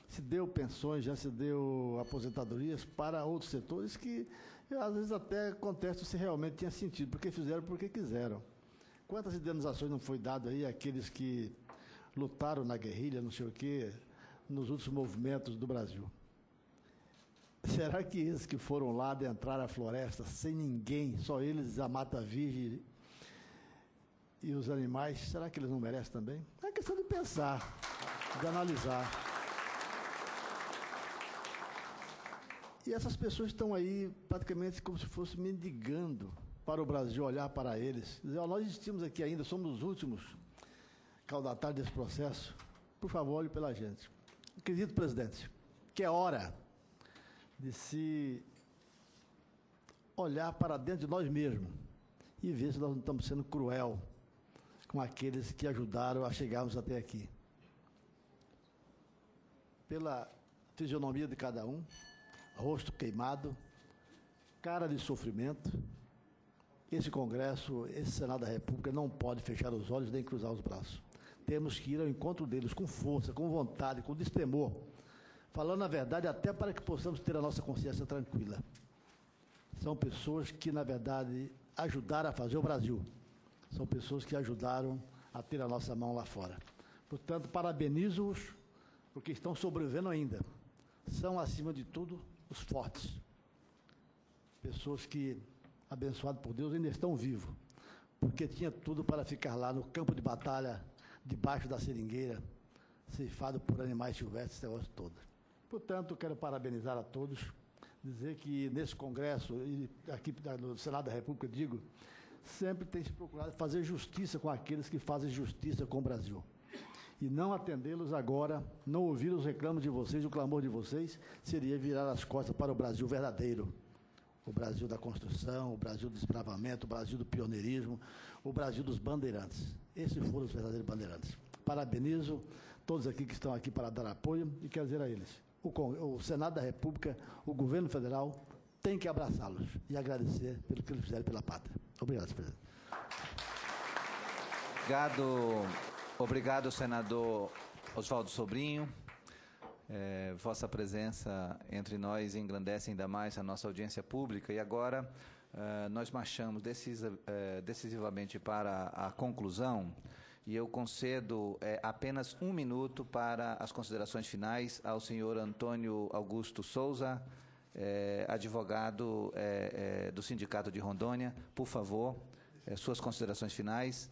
se deu pensões, já se deu aposentadorias para outros setores que, às vezes, até contesto se realmente tinha sentido, porque fizeram porque quiseram. Quantas indenizações não foi dado aí àqueles que lutaram na guerrilha, não sei o quê, nos outros movimentos do Brasil? Será que esses que foram lá adentraram a floresta sem ninguém, só eles, a mata virgem e os animais, será que eles não merecem também? É questão de pensar, de analisar. E essas pessoas estão aí praticamente como se fossem mendigando para o Brasil olhar para eles. Dizer, ó, nós existimos aqui ainda, somos os últimos caudatários desse processo. Por favor, olhe pela gente. Acredito, presidente, que é hora de se olhar para dentro de nós mesmos e ver se nós não estamos sendo cruel com aqueles que ajudaram a chegarmos até aqui. Pela fisionomia de cada um, rosto queimado, cara de sofrimento, esse Congresso, esse Senado da República não pode fechar os olhos nem cruzar os braços. Temos que ir ao encontro deles com força, com vontade, com destemor, falando a verdade até para que possamos ter a nossa consciência tranquila. São pessoas que, na verdade, ajudaram a fazer o Brasil. São pessoas que ajudaram a ter a nossa mão lá fora. Portanto, parabenizo-os porque estão sobrevivendo ainda. São, acima de tudo, os fortes. Pessoas que, abençoadas por Deus, ainda estão vivos, porque tinha tudo para ficar lá no campo de batalha, debaixo da seringueira, ceifado por animais silvestres, esse negócio todo. Portanto, quero parabenizar a todos, dizer que nesse Congresso, e aqui no Senado da República, digo, sempre tem se procurado fazer justiça com aqueles que fazem justiça com o Brasil. E não atendê-los agora, não ouvir os reclamos de vocês, o clamor de vocês, seria virar as costas para o Brasil verdadeiro. O Brasil da construção, o Brasil do desbravamento, o Brasil do pioneirismo, o Brasil dos bandeirantes. Esses foram os verdadeiros bandeirantes. Parabenizo todos aqui que estão aqui para dar apoio e quero dizer a eles, o Senado da República, o governo federal, tem que abraçá-los e agradecer pelo que eles fizeram pela pátria. Obrigado, senhor presidente. Obrigado, senador Oswaldo Sobrinho. Vossa presença entre nós engrandece ainda mais a nossa audiência pública e agora nós marchamos decisivamente para a conclusão e eu concedo apenas 1 minuto para as considerações finais ao senhor Antônio Augusto Souza, advogado do Sindicato de Rondônia. Por favor, suas considerações finais.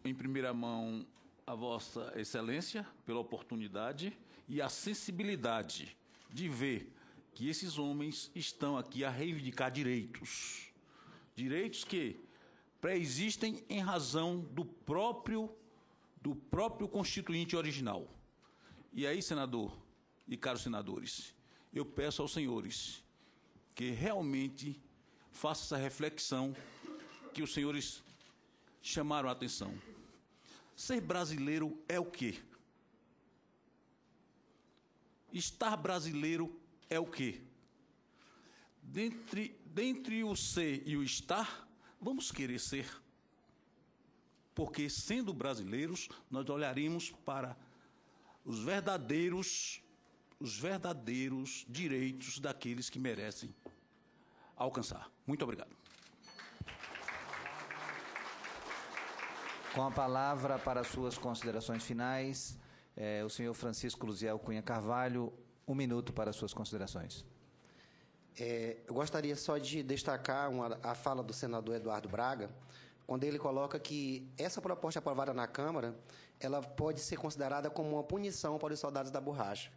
Em primeira mão, a Vossa Excelência, pela oportunidade e a sensibilidade de ver que esses homens estão aqui a reivindicar direitos. Direitos que pré-existem em razão do próprio Constituinte original. E aí, senador e caros senadores, eu peço aos senhores que realmente façam essa reflexão que os senhores chamaram a atenção. Ser brasileiro é o quê? Estar brasileiro é o quê? Dentre o ser e o estar, vamos querer ser. Porque, sendo brasileiros, nós olharemos para os verdadeiros direitos daqueles que merecem alcançar. Muito obrigado. Com a palavra para suas considerações finais, o senhor Francisco Luziel Cunha Carvalho, 1 minuto para suas considerações. Eu gostaria só de destacar a fala do senador Eduardo Braga, quando ele coloca que essa proposta aprovada na Câmara, ela pode ser considerada como uma punição para os soldados da borracha.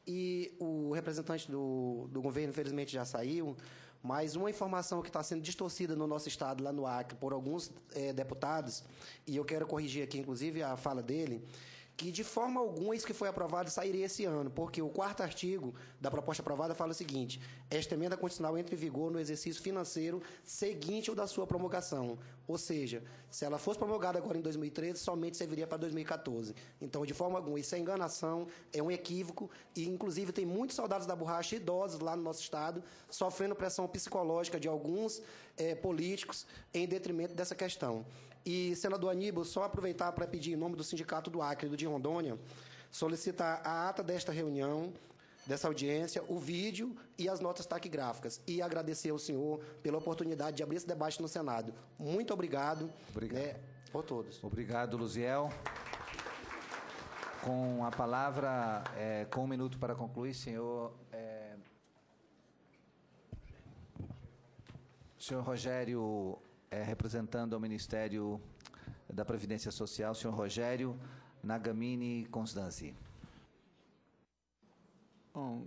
E o representante do governo, infelizmente, já saiu, mas uma informação que está sendo distorcida no nosso estado, lá no Acre, por alguns deputados, e eu quero corrigir aqui, inclusive, a fala dele, que de forma alguma isso que foi aprovado sairia esse ano, porque o 4º artigo da proposta aprovada fala o seguinte: esta emenda constitucional entra em vigor no exercício financeiro seguinte ao da sua promulgação. Ou seja, se ela fosse promulgada agora em 2013, somente serviria para 2014. Então, de forma alguma, isso é enganação, é um equívoco, e inclusive tem muitos soldados da borracha idosos lá no nosso estado, sofrendo pressão psicológica de alguns políticos em detrimento dessa questão. E, senador Aníbal, só aproveitar para pedir, em nome do Sindicato do Acre e do de Rondônia, solicitar a ata desta reunião, dessa audiência, o vídeo e as notas taquigráficas. E agradecer ao senhor pela oportunidade de abrir esse debate no Senado. Muito obrigado. Obrigado. Por todos. Obrigado, Luziel. Com a palavra, com 1 minuto para concluir, senhor Rogério, representando ao Ministério da Previdência Social, senhor Rogério Nagamini Constanzi. Bom,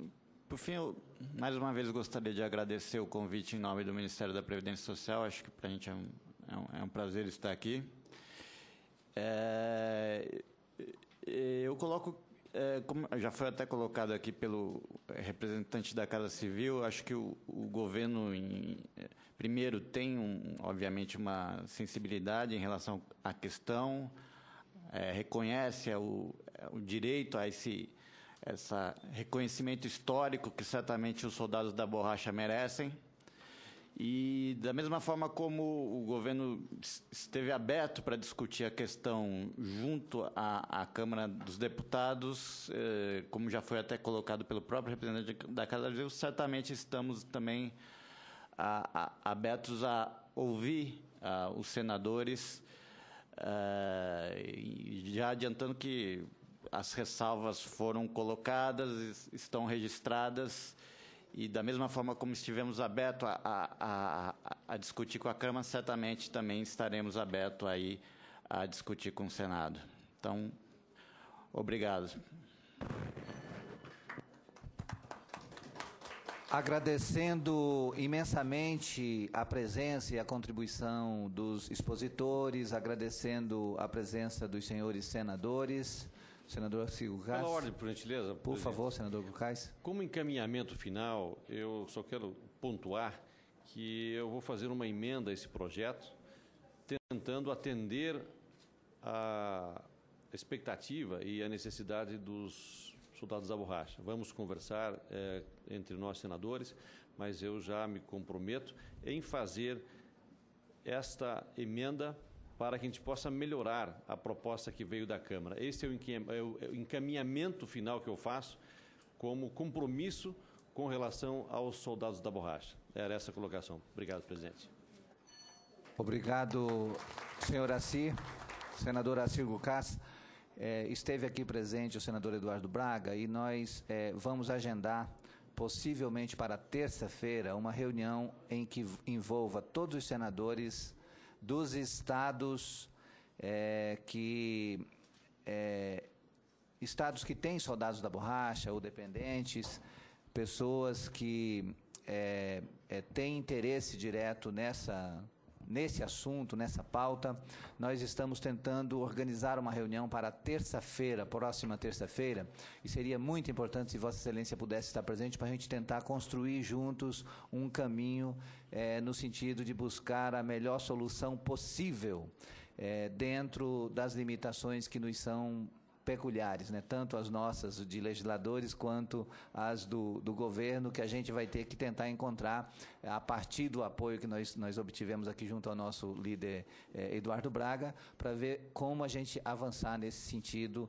por fim, eu mais uma vez gostaria de agradecer o convite em nome do Ministério da Previdência Social. Acho que para a gente é um prazer estar aqui. Eu coloco, como já foi até colocado aqui pelo representante da Casa Civil, acho que o governo, primeiro, tem, obviamente, uma sensibilidade em relação à questão, reconhece o direito a esse reconhecimento histórico que certamente os soldados da borracha merecem. E, da mesma forma como o governo esteve aberto para discutir a questão junto à Câmara dos Deputados, como já foi até colocado pelo próprio representante da Casa Civil, certamente estamos também abertos a ouvir os senadores, já adiantando que as ressalvas foram colocadas, estão registradas, e da mesma forma como estivemos abertos a discutir com a Câmara, certamente também estaremos abertos aí a discutir com o Senado. Então, obrigado. Agradecendo imensamente a presença e a contribuição dos expositores, agradecendo a presença dos senhores senadores. Senador Arcílio Gurgás. Pela ordem, por gentileza. Por favor, senador Gurgás. Como encaminhamento final, eu só quero pontuar que eu vou fazer uma emenda a esse projeto, tentando atender a expectativa e a necessidade dos soldados da borracha. Vamos conversar entre nós, senadores, mas eu já me comprometo em fazer esta emenda para que a gente possa melhorar a proposta que veio da Câmara. Esse é o encaminhamento final que eu faço como compromisso com relação aos soldados da borracha. Era essa a colocação. Obrigado, presidente. Obrigado, senhor Assi. Senador Arcílio Gurgás. Esteve aqui presente o senador Eduardo Braga e nós vamos agendar, possivelmente para terça-feira, uma reunião em que envolva todos os senadores dos estados estados que têm soldados da borracha ou dependentes, pessoas que têm interesse direto nesse assunto, nessa pauta. Nós estamos tentando organizar uma reunião para terça-feira, próxima terça-feira, e seria muito importante se Vossa Excelência pudesse estar presente para a gente tentar construir juntos um caminho no sentido de buscar a melhor solução possível dentro das limitações que nos são peculiares, né? Tanto as nossas de legisladores quanto as do governo, que a gente vai ter que tentar encontrar a partir do apoio que nós obtivemos aqui junto ao nosso líder Eduardo Braga, para ver como a gente avançar nesse sentido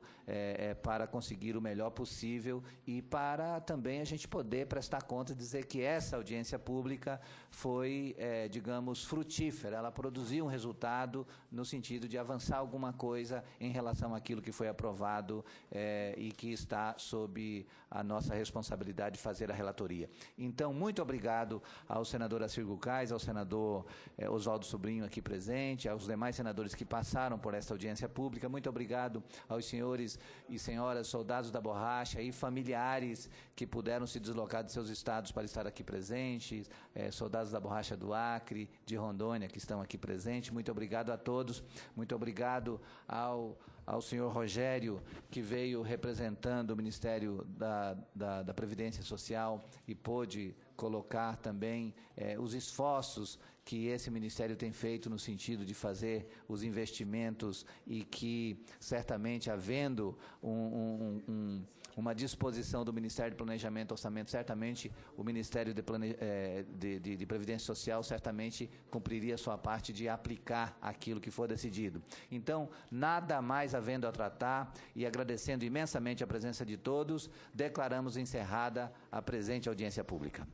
para conseguir o melhor possível e para também a gente poder prestar conta e dizer que essa audiência pública foi, digamos, frutífera, ela produziu um resultado no sentido de avançar alguma coisa em relação àquilo que foi aprovado e que está sob a nossa responsabilidade de fazer a relatoria. Então, muito obrigado ao senador Arcílio Gurgás, ao senador Oswaldo Sobrinho aqui presente, aos demais senadores que passaram por esta audiência pública. Muito obrigado aos senhores e senhoras soldados da borracha e familiares que puderam se deslocar de seus estados para estar aqui presentes, soldados da borracha do Acre, de Rondônia, que estão aqui presentes. Muito obrigado a todos. Muito obrigado ao senhor Rogério, que veio representando o Ministério da Previdência Social e pôde colocar também os esforços que esse Ministério tem feito no sentido de fazer os investimentos e que, certamente, havendo uma disposição do Ministério de Planejamento e Orçamento, certamente o Ministério de Previdência Social certamente cumpriria a sua parte de aplicar aquilo que for decidido. Então, nada mais havendo a tratar e agradecendo imensamente a presença de todos, declaramos encerrada a presente audiência pública.